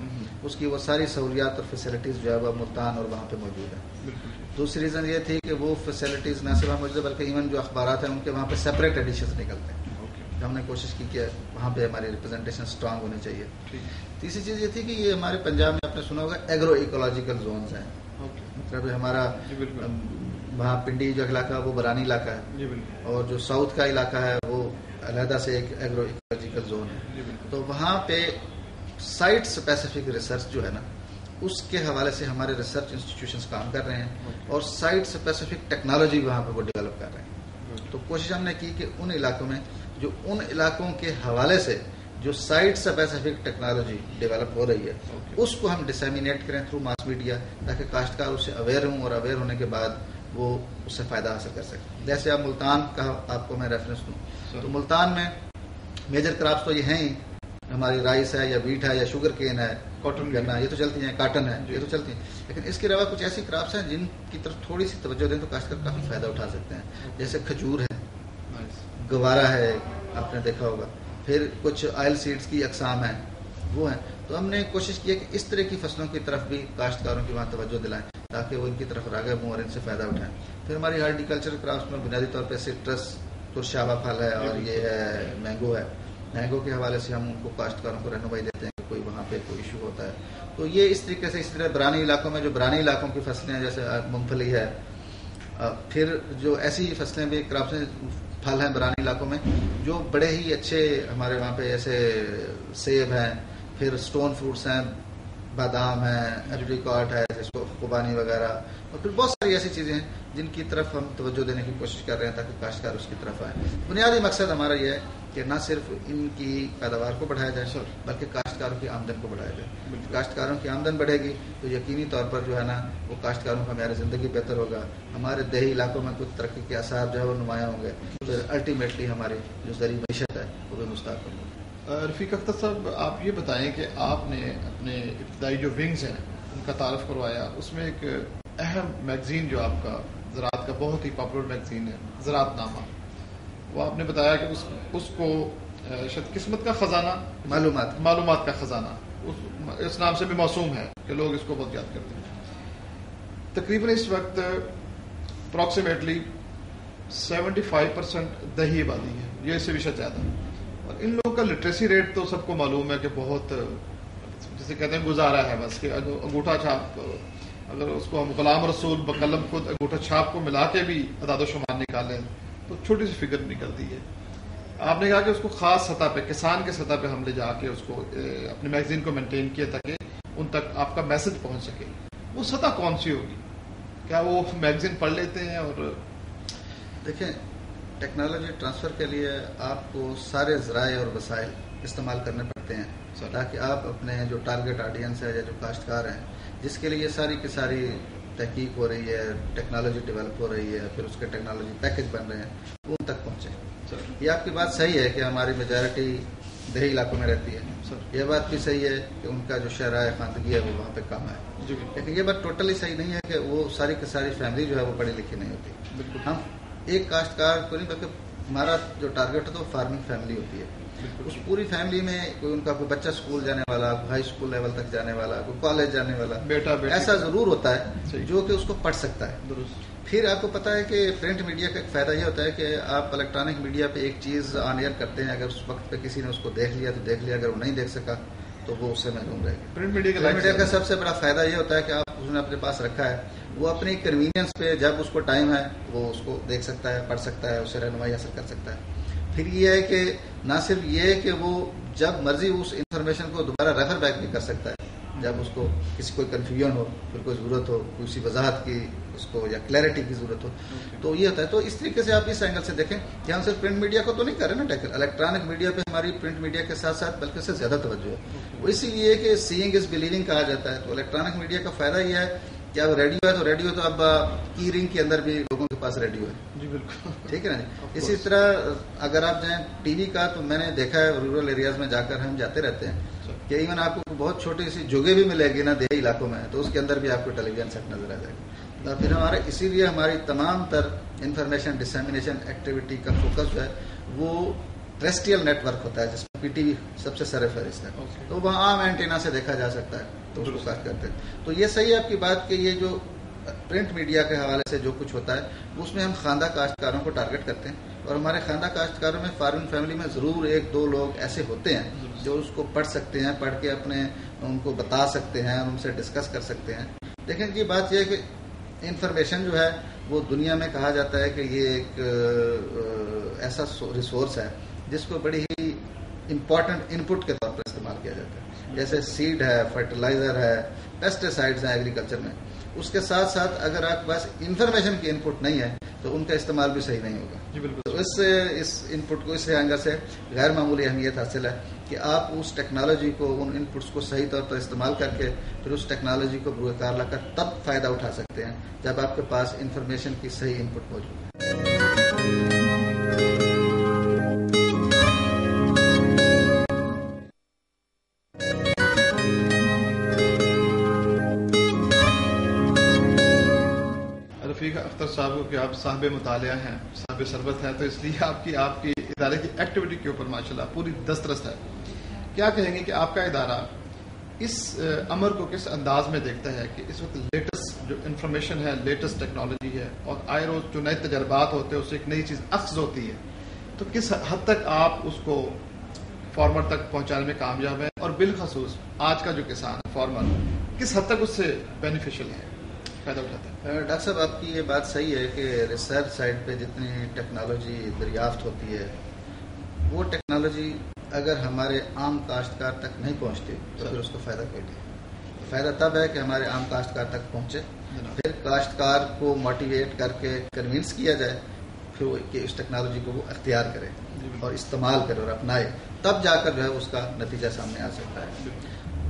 B: اس کی وہ ساری سہولیات اور فیسلٹیز جو ہے وہ ملتان اور وہاں پہ موجود ہے. دوسری ریزن یہ تھی کہ وہ فیسلٹیز نہ صرف موجود ہے بلکہ ایون جو اخبارات ہیں ان کے وہاں پہ سپریٹ ایڈیشنز نکلتے ہیں. ہم نے کوشش کی کہ وہاں پہ ہماری ریپرزنٹیشن اسٹرانگ ہونی چاہیے. تیسری چیز یہ تھی کہ یہ ہمارے پنجاب میں آپ نے سنا ہوگا ایگرو ایکولوجیکل زونز ہیں. مطلب ہمارا وہاں پنڈی جو علاقہ وہ برانی علاقہ ہے، اور جو ساؤتھ کا علاقہ ہے وہ علیحدہ سے ایک ایگرو ایکولوجیکل زون ہے. تو وہاں پہ سائٹ اسپیسیفک ریسرچ جو ہے نا اس کے حوالے سے ہمارے ریسرچ انسٹیٹیوشنز کام کر رہے ہیں اور سائٹ اسپیسیفک ٹیکنالوجی وہاں پہ وہ ڈیولپ کر رہے ہیں. تو کوشش ہم نے کی کہ ان علاقوں میں جو ان علاقوں کے حوالے سے جو سائٹ اسپیسیفک ٹیکنالوجی ڈیولپ ہو رہی ہے اس کو ہم ڈسیمینیٹ کریں تھرو ماس میڈیا, تاکہ کاشتکار اس سے اویئر ہوں اور اویئر ہونے کے بعد وہ اس سے فائدہ حاصل کر سکیں. جیسے آپ ملتان کا آپ کو میں ریفرنس دوں تو ملتان میں میجر کراپس تو یہ ہیں ہی, ہماری رائس ہے یا ویٹ ہے یا شوگر کین ہے, کاٹن گنا, یہ تو چلتی ہیں, کاٹن ہے, یہ تو چلتی ہیں. لیکن اس کے علاوہ کچھ ایسی کراپس ہیں جن کی طرف تھوڑی سی توجہ دیں تو کاشتکار کافی فائدہ اٹھا سکتے ہیں. جیسے کھجور ہے, گوارا ہے, آپ نے دیکھا ہوگا, پھر کچھ آئل سیڈز کی اقسام ہیں وہ ہیں. تو ہم نے کوشش کی ہے کہ اس طرح کی فصلوں کی طرف بھی کاشتکاروں کی وہاں توجہ دلائیں تاکہ وہ ان کی طرف راغب ہوں اور ان سے فائدہ اٹھائیں. پھر ہماری ہارٹیکلچر کرافٹس میں بنیادی طور پہ سٹرس, ترشابہ پھل ہے اور یہ ہے مینگو ہے. مینگو کے حوالے سے ہم ان کو کاشتکاروں کو رہنمائی دیتے ہیں کہ کوئی وہاں پہ کوئی ایشو ہوتا ہے. تو یہ اس طریقے سے, اس طرح برانی علاقوں میں جو برانی علاقوں کی فصلیں ہیں جیسے مونگ پھلی ہے, پھر جو ایسی فصلیں بھی کراپس ہیں, پھل ہیں برانی علاقوں میں جو بڑے ہی اچھے ہمارے وہاں پہ, جیسے سیب ہیں, پھر سٹون فروٹس ہیں, بادام ہے, ایپریکاٹ ہے جس کو خوبانی وغیرہ, اور پھر بہت ساری ایسی چیزیں ہیں جن کی طرف ہم توجہ دینے کی کوشش کر رہے ہیں تاکہ کاشتکار اس کی طرف آئے. بنیادی مقصد ہمارا یہ ہے کہ نہ صرف ان کی پیداوار کو بڑھایا جائے بلکہ کاشتکاروں کی آمدن کو بڑھایا جائے. کاشتکاروں کی آمدن بڑھے گی تو یقینی طور پر جو ہے نا وہ کاشتکاروں کا معیار زندگی بہتر ہوگا, ہمارے دیہی علاقوں میں کچھ ترقی کے آثار جو ہے وہ نمایاں ہوں گے, پھر الٹیمیٹلی ہماری جو ذریعہ معیشت ہے وہ بھی مستحکم ہوگی.
A: رفیق اختر صاحب, آپ یہ بتائیں کہ آپ نے اپنے ابتدائی جو ونگز ہیں ان کا تعارف کروایا, اس میں ایک اہم میگزین جو آپ کا زراعت کا بہت ہی پاپولر میگزین ہے زراعت نامہ, وہ آپ نے بتایا کہ اس کو شاید قسمت کا خزانہ, معلومات کا خزانہ اس نام سے بھی موسوم ہے کہ لوگ اس کو بہت یاد کرتے ہیں. تقریباً اس وقت اپروکسیمیٹلی 75% دیہی آبادی ہے, یہ اس سے بھی شاید زیادہ, اور ان لوگوں کا لٹریسی ریٹ تو سب کو معلوم ہے کہ بہت, جسے کہتے ہیں گزارا ہے بس, کہ انگوٹھا چھاپ, اگر اس کو ہم غلام رسول بقلم خود انگوٹھا چھاپ کو ملا کے بھی اعداد و شمار نکالیں تو چھوٹی سی فگر نکلتی ہے. آپ نے کہا کہ اس کو خاص سطح پہ, کسان کے سطح پہ ہم لے جا کے اس کو اپنے میگزین کو مینٹین کیا تاکہ ان تک آپ کا میسج پہنچ سکے. وہ سطح کون سی ہوگی؟ کیا وہ میگزین پڑھ لیتے ہیں؟ اور
B: دیکھیں, ٹیکنالوجی ٹرانسفر کے لیے آپ کو سارے ذرائع اور وسائل استعمال کرنے پڑتے ہیں تاکہ آپ اپنے جو ٹارگٹ آڈینس ہے یا جو کاشتکار ہیں جس کے لیے ساری کی ساری تحقیق ہو رہی ہے, ٹیکنالوجی ڈیولپ ہو رہی ہے, پھر اس کے ٹیکنالوجی پیکج بن رہے ہیں, وہ ان تک پہنچے. یہ آپ کی بات صحیح ہے کہ ہماری میجارٹی دیہی علاقوں میں رہتی ہے. یہ بات بھی صحیح ہے کہ ان کا جو شرح خواندگی ہے وہ وہاں پہ کم ہے. لیکن یہ بات ٹوٹلی صحیح نہیں ہے کہ وہ ساری کی ساری فیملی جو ہے وہ پڑھی لکھی نہیں ہوتی. ہم ایک کاشتکار کو نہیں, بلکہ ہمارا جو ٹارگیٹ ہے تو فارمنگ فیملی ہوتی ہے. اس پوری فیملی میں کوئی ان کا کوئی بچہ اسکول جانے والا, کوئی ہائی اسکول لیول تک جانے والا, کوئی کالج جانے والا,
A: بیٹا
B: ایسا ضرور ہوتا ہے جو کہ اس کو پڑھ سکتا ہے. پھر آپ کو پتا ہے کہ پرنٹ میڈیا کا ایک فائدہ یہ ہوتا ہے کہ آپ الیکٹرانک میڈیا پہ ایک چیز آن ایئر کرتے ہیں, اگر اس وقت پہ کسی نے اس کو دیکھ لیا تو دیکھ لیا, اگر وہ نہیں دیکھ سکا تو وہ اس سے محروم رہے گا.
A: پرنٹ میڈیا
B: کا سب سے بڑا فائدہ یہ ہوتا ہے کہ آپ اس نے اپنے پاس رکھا ہے, وہ اپنی کنوینئنس پہ جب اس کو ٹائم ہے وہ اس کو دیکھ سکتا ہے, پڑھ سکتا ہے, اسے رہنمائی حاصل کر سکتا ہے. پھر یہ ہے کہ نہ صرف یہ ہے کہ وہ جب مرضی اس انفارمیشن کو دوبارہ ریفر بیک بھی کر سکتا ہے جب اس کو کسی کوئی کنفیوژن ہو, پھر کوئی ضرورت ہو, کسی وضاحت کی اس کو یا کلیئرٹی کی ضرورت ہو, تو یہ ہوتا ہے. تو اس طریقے سے آپ اس اینگل سے دیکھیں کہ ہم صرف پرنٹ میڈیا کو تو نہیں کر رہے نا ٹیکل, الیکٹرانک میڈیا پہ ہماری پرنٹ میڈیا کے ساتھ ساتھ بلکہ اس سے زیادہ توجہ ہے. وہ اسی لیے کہ سیئنگ از بلیونگ کہا جاتا ہے. تو الیکٹرانک میڈیا کا فائدہ یہ ہے کہ اب ریڈیو ہے تو ریڈیو تو اب کی رنگ کے اندر بھی لوگوں کے پاس ریڈیو ہے.
A: جی بالکل,
B: ٹھیک ہے نا جی. اسی طرح اگر آپ جائیں ٹی وی کا, تو میں نے دیکھا ہے رورل ایریاز میں جا کر ہم جاتے رہتے ہیں کہ ایون آپ کو بہت چھوٹی سی جگہ بھی ملے گی نا دیہی علاقوں میں, تو اس کے اندر بھی آپ کو ٹیلی ویژن سیٹ نظر آ جائے گا. پھر ہمارے اسی لیے ہماری تمام تر انفارمیشن ڈسیمینیشن ایکٹیویٹی کا فوکس جو ہے وہ ٹریسٹریل نیٹ ورک ہوتا ہے جس میں پی ٹی وی سب سے سر فہرست ہے. تو وہاں عام اینٹینا سے دیکھا جا سکتا ہے, تو اس کو کٹ کرتے ہیں. تو یہ صحیح ہے آپ کی بات کہ یہ جو پرنٹ میڈیا کے حوالے سے جو کچھ ہوتا ہے اس میں ہم خواندہ کاشتکاروں کو ٹارگٹ کرتے ہیں, اور ہمارے خواندہ کاشتکاروں میں فارمنگ فیملی میں ضرور ایک دو لوگ ایسے ہوتے ہیں جو اس کو پڑھ سکتے ہیں, پڑھ کے اپنے ان کو بتا سکتے ہیں, ان سے ڈسکس کر سکتے ہیں. لیکن یہ بات یہ ہے کہ انفارمیشن جو ہے وہ دنیا میں کہا جاتا ہے کہ یہ ایک ایسا ریسورس ہے جس کو بڑی ہی امپورٹنٹ ان پٹ کے طور پر استعمال کیا جاتا ہے. جیسے سیڈ ہے، فرٹیلائزر ہے، پیسٹیسائڈز ہیں ایگریکلچر میں. اس کے ساتھ ساتھ اگر آپ کے پاس انفارمیشن کی انپٹ نہیں ہے تو ان کا استعمال بھی صحیح نہیں ہوگا.
A: جی بالکل.
B: تو اس انپٹ کو اس اینگل سے غیر معمولی اہمیت حاصل ہے کہ آپ اس ٹیکنالوجی کو، ان انپٹس کو صحیح طور پر استعمال کر کے پھر اس ٹیکنالوجی کو بروئے کار لا کر تب فائدہ اٹھا سکتے ہیں جب آپ کے پاس انفارمیشن کی صحیح انپٹ موجود ہے.
A: رفیق اختر صاحب کو کہ آپ صاحب مطالعہ ہیں، صاحب سربت ہیں، تو اس لیے آپ کی ادارے کی ایکٹیویٹی کے اوپر ماشاءاللہ پوری دسترس ہے. کیا کہیں گے کہ آپ کا ادارہ اس امر کو کس انداز میں دیکھتا ہے کہ اس وقت لیٹسٹ جو انفارمیشن ہے، لیٹسٹ ٹیکنالوجی ہے، اور آئے روز جو نئے تجربات ہوتے ہیں اس سے ایک نئی چیز اخذ ہوتی ہے، تو کس حد تک آپ اس کو فارمر تک پہنچانے میں کامیاب ہیں، اور بالخصوص آج کا جو کسان ہے فارمر کس حد تک اس سے بینیفیشل ہے، فائدہ اٹھاتا ہے؟
B: ڈاکٹر صاحب آپ کی یہ بات صحیح ہے کہ ریسرچ سائٹ پہ جتنی ٹیکنالوجی دریافت ہوتی ہے وہ ٹیکنالوجی اگر ہمارے عام کاشتکار تک نہیں پہنچتی تو پھر اس کا فائدہ کوئی نہیں. فائدہ تب ہے کہ ہمارے عام کاشتکار تک پہنچے، پھر کاشتکار کو موٹیویٹ کر کے کنونس کیا جائے پھر وہ کہ اس ٹیکنالوجی کو وہ اختیار کرے اور استعمال کرے اور اپنائے، تب جا کر جو ہے اس کا نتیجہ سامنے آ سکتا ہے.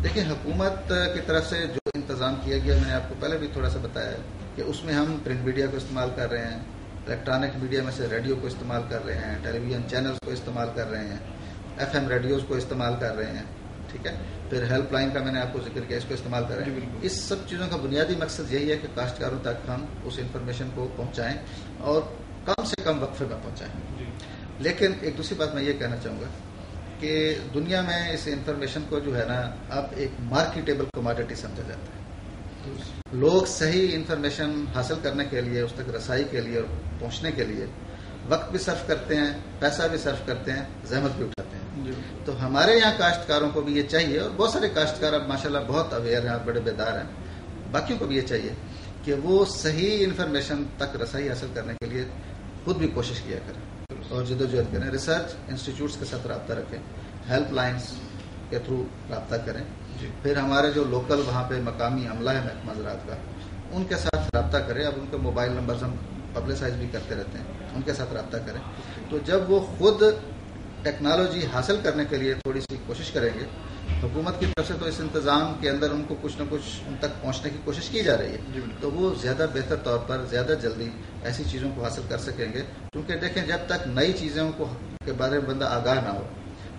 B: دیکھیں حکومت کی طرف سے جو انتظام کیا گیا میں نے آپ کو پہلے بھی تھوڑا سا بتایا کہ اس میں ہم پرنٹ میڈیا کو استعمال کر رہے ہیں، الیکٹرانک میڈیا میں سے ریڈیو کو استعمال کر رہے ہیں، ٹیلی ویژن چینلز کو استعمال کر رہے ہیں، ایف ایم ریڈیوز کو استعمال کر رہے ہیں، ٹھیک ہے. پھر ہیلپ لائن کا میں نے آپ کو ذکر کیا، اس کو استعمال کر رہے ہیں. اس سب چیزوں کا بنیادی مقصد یہی ہے کہ کاشتکاروں تک ہم اس انفارمیشن کو پہنچائیں اور کم سے کم وقفے میں پہنچائیں. لیکن ایک دوسری بات میں یہ کہنا چاہوں گا کہ دنیا میں اس انفارمیشن کو جو ہے نا اب ایک مارکیٹیبل کموڈٹی سمجھا جاتا ہے. لوگ صحیح انفارمیشن حاصل کرنے کے لیے، اس تک رسائی کے لیے اور پہنچنے کے لیے وقت بھی صرف کرتے ہیں، پیسہ بھی صرف کرتے ہیں، زحمت بھی اٹھاتے ہیں. تو ہمارے یہاں کاشتکاروں کو بھی یہ چاہیے، اور بہت سارے کاشتکار اب ماشاءاللہ بہت اویئر ہیں، بڑے بیدار ہیں، باقیوں کو بھی یہ چاہیے کہ وہ صحیح انفارمیشن تک رسائی حاصل کرنے کے لیے خود بھی کوشش کیا کریں اور جدوجہد کریں. ریسرچ انسٹیٹیوٹس کے ساتھ رابطہ رکھیں، ہیلپ لائنس کے تھرو رابطہ کریں. پھر ہمارے جو لوکل وہاں پہ مقامی عملہ ہے محکمہ زراعت کا، ان کے ساتھ رابطہ کریں. اب ان کے موبائل نمبرز ہم پبلسائز بھی کرتے رہتے ہیں، ان کے ساتھ رابطہ کریں. تو جب وہ خود ٹیکنالوجی حاصل کرنے کے لیے تھوڑی سی کوشش کریں گے، حکومت کی طرف سے تو اس انتظام کے اندر ان کو کچھ نہ کچھ ان تک پہنچنے کی کوشش کی جا رہی ہے، تو وہ زیادہ بہتر طور پر زیادہ جلدی ایسی چیزوں کو حاصل کر سکیں گے. کیونکہ دیکھیں جب تک نئی چیزوں کو کے بارے میں بندہ آگاہ نہ ہو،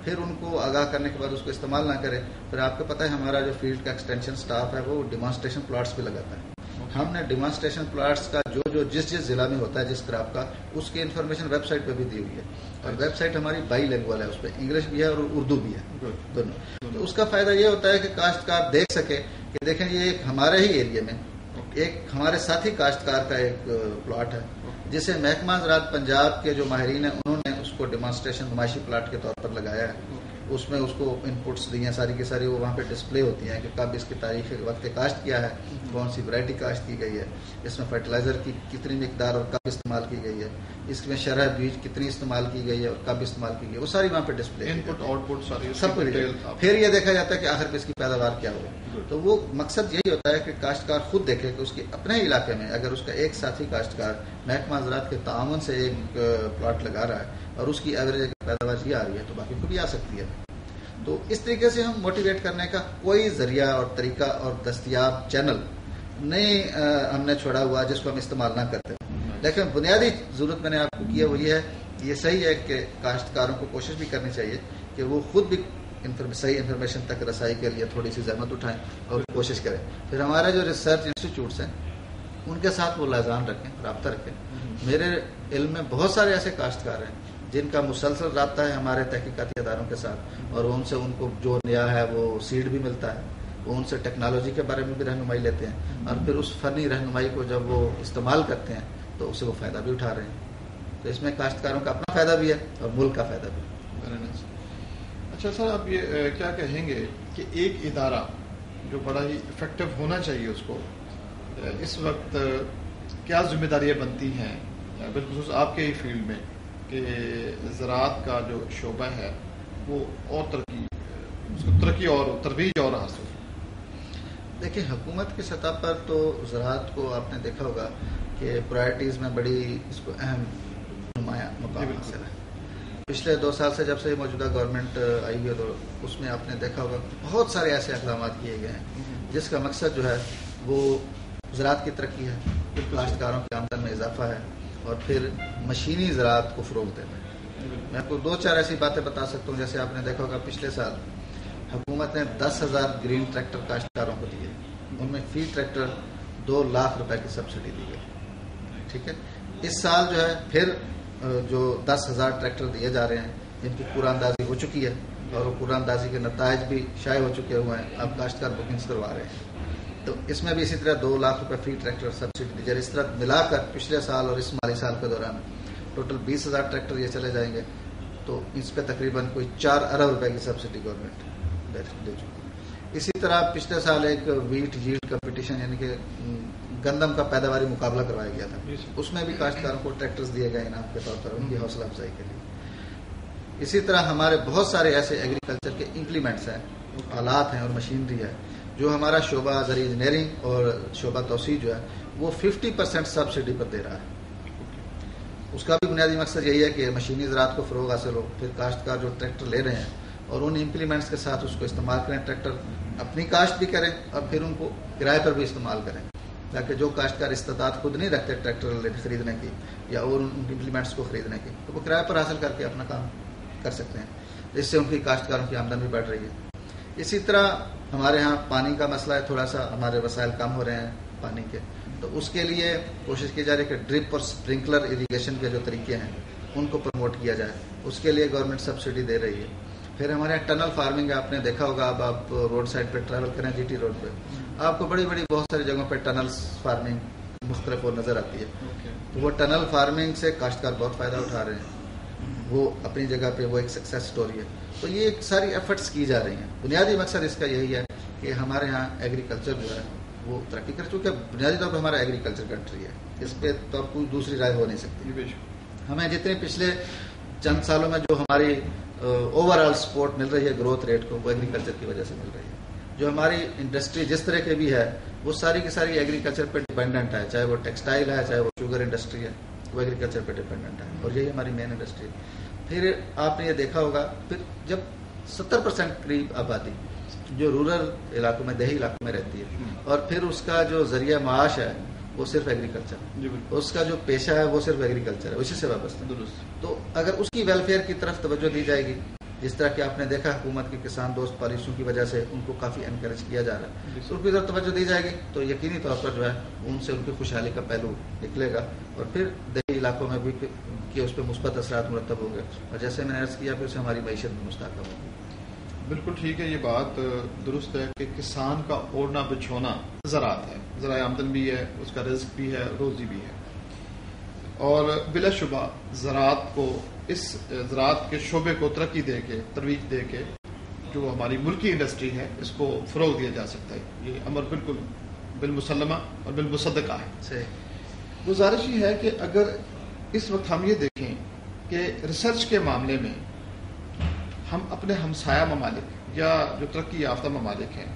B: پھر ان کو آگاہ کرنے کے بعد اس کو استعمال نہ کرے، پھر آپ کو پتہ ہے ہمارا جو فیلڈ کا ایکسٹینشن سٹاف ہے وہ ڈیمانسٹریشن پلاٹس بھی لگاتا ہے. ہم نے ڈیمانسٹریشن پلاٹس کا جو جس ضلع میں ہوتا ہے جس کراپ کا، اس کی انفارمیشن ویب سائٹ پہ بھی دی ہوئی ہے، اور ویب سائٹ ہماری بائی لینگویج ہے، اس پہ انگلش بھی ہے اور اردو بھی ہے دونوں. تو اس کا فائدہ یہ ہوتا ہے کہ کاشتکار دیکھ سکے کہ دیکھیں یہ ایک ہمارے ہی ایریا میں ایک ہمارے ساتھی کاشتکار کا ایک پلاٹ ہے جسے محکمہ زراعت پنجاب کے جو ماہرین ہیں انہوں نے اس کو ڈیمانسٹریشن نمائشی پلاٹ کے طور پر لگایا ہے. اس میں اس کو ان پٹس دی ہیں ساری کی ساری، وہ وہاں پہ ڈسپلے ہوتی ہیں کہ کب اس کی تاریخ وقت کاشت کیا ہے، کون سی ورائٹی کاشت کی گئی ہے، اس میں فرٹیلائزر کی کتنی مقدار اور کب استعمال کی گئی ہے، اس میں شرح بیج کتنی استعمال کی گئی ہے اور کب استعمال کی گئی ہے، وہ ساری وہاں پہ ڈسپلے،
A: ان پٹ آؤٹ پٹ ساری
B: سب کچھ. پھر یہ دیکھا جاتا ہے کہ آخر پہ اس کی پیداوار کیا ہو. تو وہ مقصد یہی ہوتا ہے کہ کاشتکار خود دیکھے کہ اس کے اپنے علاقے میں اگر اس کا ایک ساتھی کاشتکار محکمہ زراعت کے تعاون سے ایک پلاٹ لگا رہا ہے اور اس کی ایوریج پیداوار یہ آ رہی ہے تو باقی کو بھی آ سکتی ہے. تو اس طریقے سے ہم موٹیویٹ کرنے کا کوئی ذریعہ اور طریقہ اور دستیاب چینل نہیں ہم نے چھوڑا ہوا جس کو ہم استعمال نہ کرتے. لیکن بنیادی ضرورت میں نے آپ کو کی ہے وہ یہ ہے کہ یہ صحیح ہے کہ کاشتکاروں کو کوشش بھی کرنی چاہیے کہ وہ خود بھی صحیح انفارمیشن تک رسائی کے لیے تھوڑی سی زحمت اٹھائیں اور کوشش کریں. پھر ہمارے جو ریسرچ انسٹیٹیوٹس ہیں ان کے ساتھ وہ لازان رکھیں، رابطہ رکھیں. میرے علم میں بہت سارے ایسے کاشتکار ہیں جن کا مسلسل رابطہ ہے ہمارے تحقیقاتی اداروں کے ساتھ، اور ان سے ان کو جو نیا ہے وہ سیڈ بھی ملتا ہے، وہ ان سے ٹیکنالوجی کے بارے میں بھی رہنمائی لیتے ہیں، اور پھر اس فنی رہنمائی کو جب وہ استعمال کرتے ہیں تو اس سے وہ فائدہ بھی اٹھا رہے ہیں. تو اس میں کاشتکاروں کا اپنا فائدہ بھی ہے اور ملک کا فائدہ بھی.
A: اچھا سر، آپ یہ کیا کہیں گے کہ ایک ادارہ جو بڑا ہی افیکٹو ہونا چاہیے اس کو اس وقت کیا ذمہ داریاں بنتی ہیں بالخصوص آپ کے ہی فیلڈ میں کہ زراعت کا جو شعبہ ہے وہ اور ترقی اس کو ترقی اور ترویج اور حاصل؟
B: دیکھیں حکومت کی سطح پر تو زراعت کو آپ نے دیکھا ہوگا کہ پرائرٹیز میں بڑی اس کو اہم نمایاں مقام حاصل ہے. پچھلے 2 سال سے جب سے موجودہ گورنمنٹ آئی ہے تو اس میں آپ نے دیکھا ہوگا بہت سارے ایسے اقدامات کیے گئے ہیں جس کا مقصد جو ہے وہ زراعت کی ترقی ہے, کاشتکاروں کی آمدن میں اضافہ ہے اور پھر مشینی زراعت کو فروغ دینا ہے. میں آپ کو 2-4 ایسی باتیں بتا سکتا ہوں. جیسے آپ نے دیکھا ہوگا پچھلے سال حکومت نے 10,000 گرین ٹریکٹر کاشتکاروں کو دیے, ان میں فی ٹریکٹر 2 لاکھ روپے کی سبسڈی دی گئی. ٹھیک ہے, اس سال جو ہے پھر جو 10,000 ٹریکٹر دیے جا رہے ہیں جن کی پورا اندازی ہو چکی ہے اور وہ پورا اندازی کے نتائج بھی شائع ہو چکے ہوئے ہیں. اب کاشتکار بکنگز کروا رہے ہیں تو اس میں بھی اسی طرح 2 لاکھ روپے فی ٹریکٹر سبسڈی دی جائے. اس طرح ملا کر پچھلے سال اور اس مالی سال کے دوران ٹوٹل 20,000 ٹریکٹر یہ چلے جائیں گے تو اس پہ تقریباً کوئی 4 ارب روپے کی سبسڈی گورنمنٹ دے چکی ہے. اسی طرح پچھلے سال ایک ویٹ ییلڈ کمپٹیشن یعنی کہ گندم کا پیداواری مقابلہ کروایا گیا تھا. اس میں بھی کاشتکاروں کو ٹریکٹرز دیے گئے انعام کے طور پر ان کی حوصلہ افزائی کے لیے. اسی طرح ہمارے بہت سارے ایسے ایگریکلچر کے امپلیمنٹس ہیں, آلات ہیں اور مشینری ہے جو ہمارا شعبہ زرعی انجینئرنگ اور شعبہ توسیع جو ہے وہ 50% سبسڈی پر دے رہا ہے. اس کا بھی بنیادی مقصد یہی ہے کہ مشینی زراعت کو فروغ حاصل ہو. پھر کاشتکار جو ٹریکٹر لے رہے ہیں اور ان امپلیمنٹس کے ساتھ اس کو استعمال کریں, ٹریکٹر اپنی کاشت بھی کریں اور پھر ان کو کرائے پر بھی استعمال کریں, تاکہ جو کاشتکار استطاعت خود نہیں رکھتے ٹریکٹر خریدنے کی یا اور ان امپلیمنٹس کو خریدنے کی تو وہ کرائے پر حاصل کر کے اپنا کام کر سکتے ہیں, جس سے ان کی کاشتکاروں کی آمدن بھی بڑھ رہی ہے. اسی طرح ہمارے ہاں پانی کا مسئلہ ہے, تھوڑا سا ہمارے وسائل کم ہو رہے ہیں پانی کے, تو اس کے لیے کوشش کی جا رہی ہے کہ ڈرپ اور اسپرنکلر اریگیشن کے جو طریقے ہیں ان کو پروموٹ کیا جائے. اس کے لیے گورنمنٹ سبسڈی دے رہی ہے. پھر ہمارے یہاں ٹنل فارمنگ ہے, آپ نے دیکھا ہوگا, اب آپ روڈ سائڈ پہ ٹریول کریں جی ٹی روڈ پہ آپ کو بڑی بڑی بہت ساری جگہوں پہ ٹنلز فارمنگ مختلف اور نظر آتی ہے. تو وہ ٹنل فارمنگ سے کاشتکار بہت فائدہ اٹھا رہے ہیں, وہ اپنی جگہ پہ وہ ایک سکسیس سٹوری ہے. تو یہ ساری ایفرٹس کی جا رہی ہیں. بنیادی مقصد اس کا یہی ہے کہ ہمارے ہاں ایگریکلچر جو ہے وہ ترقی کر چکے. بنیادی طور پر ہمارا ایگریکلچر کنٹری ہے, اس پہ تو کوئی دوسری رائے ہو نہیں سکتی. ہمیں جتنے پچھلے چند سالوں میں جو ہماری اوور آل سپورٹ مل رہی ہے گروتھ ریٹ کو, وہ ایگریکلچر کی وجہ سے مل رہی ہے. جو ہماری انڈسٹری جس طرح کے بھی ہے وہ ساری کی ساری ایگریکلچر پہ ڈیپینڈنٹ ہے, چاہے وہ ٹیکسٹائل ہے, چاہے وہ شوگر انڈسٹری ہے, وہ ایگریکلچر پہ ڈیپینڈنٹ ہے اور یہی ہماری مین انڈسٹری ہے. پھر آپ نے یہ دیکھا ہوگا پھر جب 70% قریب آبادی جو رورل علاقوں میں, دیہی علاقوں میں رہتی ہے اور پھر اس کا جو ذریعہ معاش ہے وہ صرف ایگریکلچر, اس کا جو پیشہ ہے وہ صرف ایگریکلچر ہے, اسی سے وابستہ. تو اگر اس کی ویلفیئر کی طرف توجہ دی جائے گی, جس طرح کہ آپ نے دیکھا حکومت کی کسان دوست پالیسیوں کی وجہ سے ان کو کافی انکریج کیا جا رہا ہے, تو ان کی طرف توجہ دی جائے گی تو یقینی طور پر جو ہے ان سے ان کی خوشحالی کا پہلو نکلے گا اور پھر دیہی علاقوں میں بھی کہ اس پہ مثبت اثرات مرتب ہوں گے اور جیسے میں نے عرض کیا پھر سے ہماری معیشت بھی مستحکم ہوگی.
A: بالکل ٹھیک ہے, یہ بات درست ہے کہ کسان کا اوڑھنا بچھونا زراعت ہے, ذرائع آمدن بھی ہے, اس کا رزق بھی ہے, روزی بھی ہے. اور بلا شبہ زراعت کو, اس زراعت کے شعبے کو ترقی دے کے, ترویج دے کے جو ہماری ملکی انڈسٹری ہے اس کو فروغ دیا جا سکتا ہے. یہ امر بالکل بالمسلمہ اور بالمصدقہ ہے. گزارش یہ ہے کہ اگر اس وقت ہم یہ دیکھیں کہ ریسرچ کے معاملے میں ہم اپنے ہمسایہ ممالک یا جو ترقی یافتہ ممالک ہیں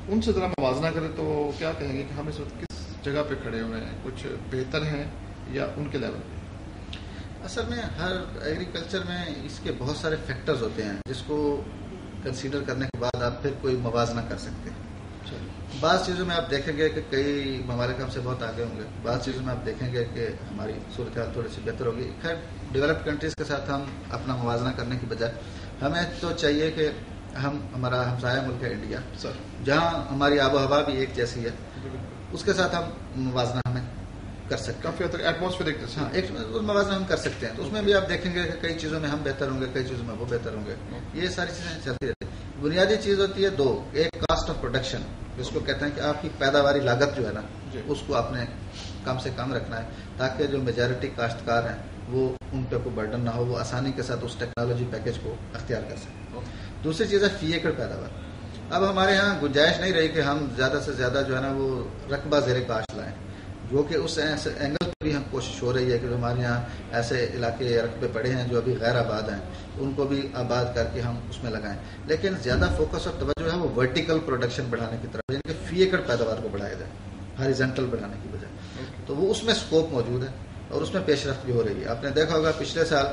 A: ان سے ذرا موازنہ کریں تو کیا کہیں گے کہ ہم اس وقت کس جگہ پہ کھڑے ہوئے ہیں, کچھ بہتر ہیں یا ان کے لیول پہ؟
B: اصل میں ہر ایگریکلچر میں اس کے بہت سارے فیکٹرز ہوتے ہیں جس کو کنسیڈر کرنے کے بعد آپ پھر کوئی موازنہ کر سکتے ہیں. بعض چیزوں میں آپ دیکھیں گے کہ کئی ممالک ہم سے بہت آگے ہوں گے, بعض چیزوں میں آپ دیکھیں گے کہ ہماری صورتحال تھوڑی سی بہتر ہوگی. خیر ڈیولپڈ کنٹریز کے ساتھ ہم اپنا موازنہ کرنے کی بجائے ہمیں تو چاہیے کہ ہمارا ہمسایہ ملک ہے انڈیا, جہاں ہماری آب و ہوا بھی ایک جیسی ہے, اس کے ساتھ ہم موازنہ ہمیں کر سکتے ہیں. ہاں ایک موازنہ ہم کر سکتے ہیں. تو اس میں بھی آپ دیکھیں گے کہ کئی چیزوں میں ہم بہتر ہوں گے, کئی چیزوں میں وہ بہتر ہوں گے. یہ ساری چیزیں چلتی رہتی ہیں. بنیادی چیز ہوتی ہے 2, ایک کاسٹ آف پروڈکشن جس کو کہتے ہیں کہ آپ کی پیداواری لاگت جو ہے نا اس کو آپ نے کم سے کم رکھنا ہے تاکہ جو میجارٹی کاشتکار ہیں وہ ان پہ کوئی برڈن نہ ہو, وہ آسانی کے ساتھ اس ٹیکنالوجی پیکج کو اختیار کر سکیں. دوسری چیز ہے فی ایکڑ پیداوار. اب ہمارے ہاں گنجائش نہیں رہی کہ ہم زیادہ سے زیادہ جو ہے نا وہ رقبہ زیر کاشت لائیں, جو کہ اس اینگل بھی ہم کوشش ہو رہی ہے کہ جو ہمارے یہاں ایسے علاقے رقبے پڑے ہیں جو ابھی غیر آباد ہیں ان کو بھی آباد کر کے ہم اس میں لگائیں. لیکن زیادہ فوکس اور توجہ ہے وہ ورٹیکل پروڈکشن بڑھانے کی طرف, یعنی کہ فی ایکڑ پیداوار کو بڑھایا جائے ہاریزنٹل بڑھانے کی بجائے. تو وہ اس میں اسکوپ موجود ہے اور اس میں پیش رفت بھی ہو رہی ہے. آپ نے دیکھا ہوگا پچھلے سال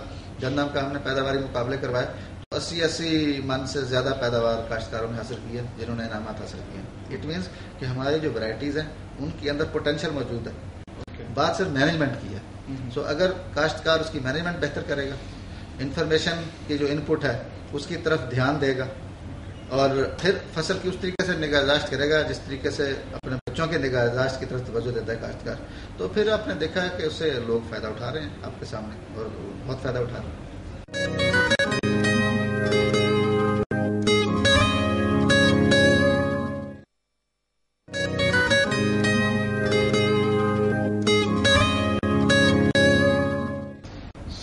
B: گندم کا ہم نے پیداواری مقابلے کروائے تو 80 من سے زیادہ پیداوار کاشتکاروں نے حاصل کی ہے جنہوں نے انعامات حاصل کیے ہیں. اٹ مینس کہ ہماری جو ورائٹیز ہیں ان کے اندر پوٹینشیل موجود ہے. بات صرف مینجمنٹ کی ہے. سو اگر کاشتکار اس کی مینجمنٹ بہتر کرے گا, انفارمیشن کی جو ان پٹ ہے اس کی طرف دھیان دے گا اور پھر فصل کی اس طریقے سے نگہداشت کرے گا جس طریقے سے اپنے بچوں کے نگہداشت کی طرف توجہ دیتا ہے کاشتکار, تو پھر آپ نے دیکھا ہے کہ اس سے لوگ فائدہ اٹھا رہے ہیں آپ کے سامنے اور بہت فائدہ اٹھا رہے ہیں.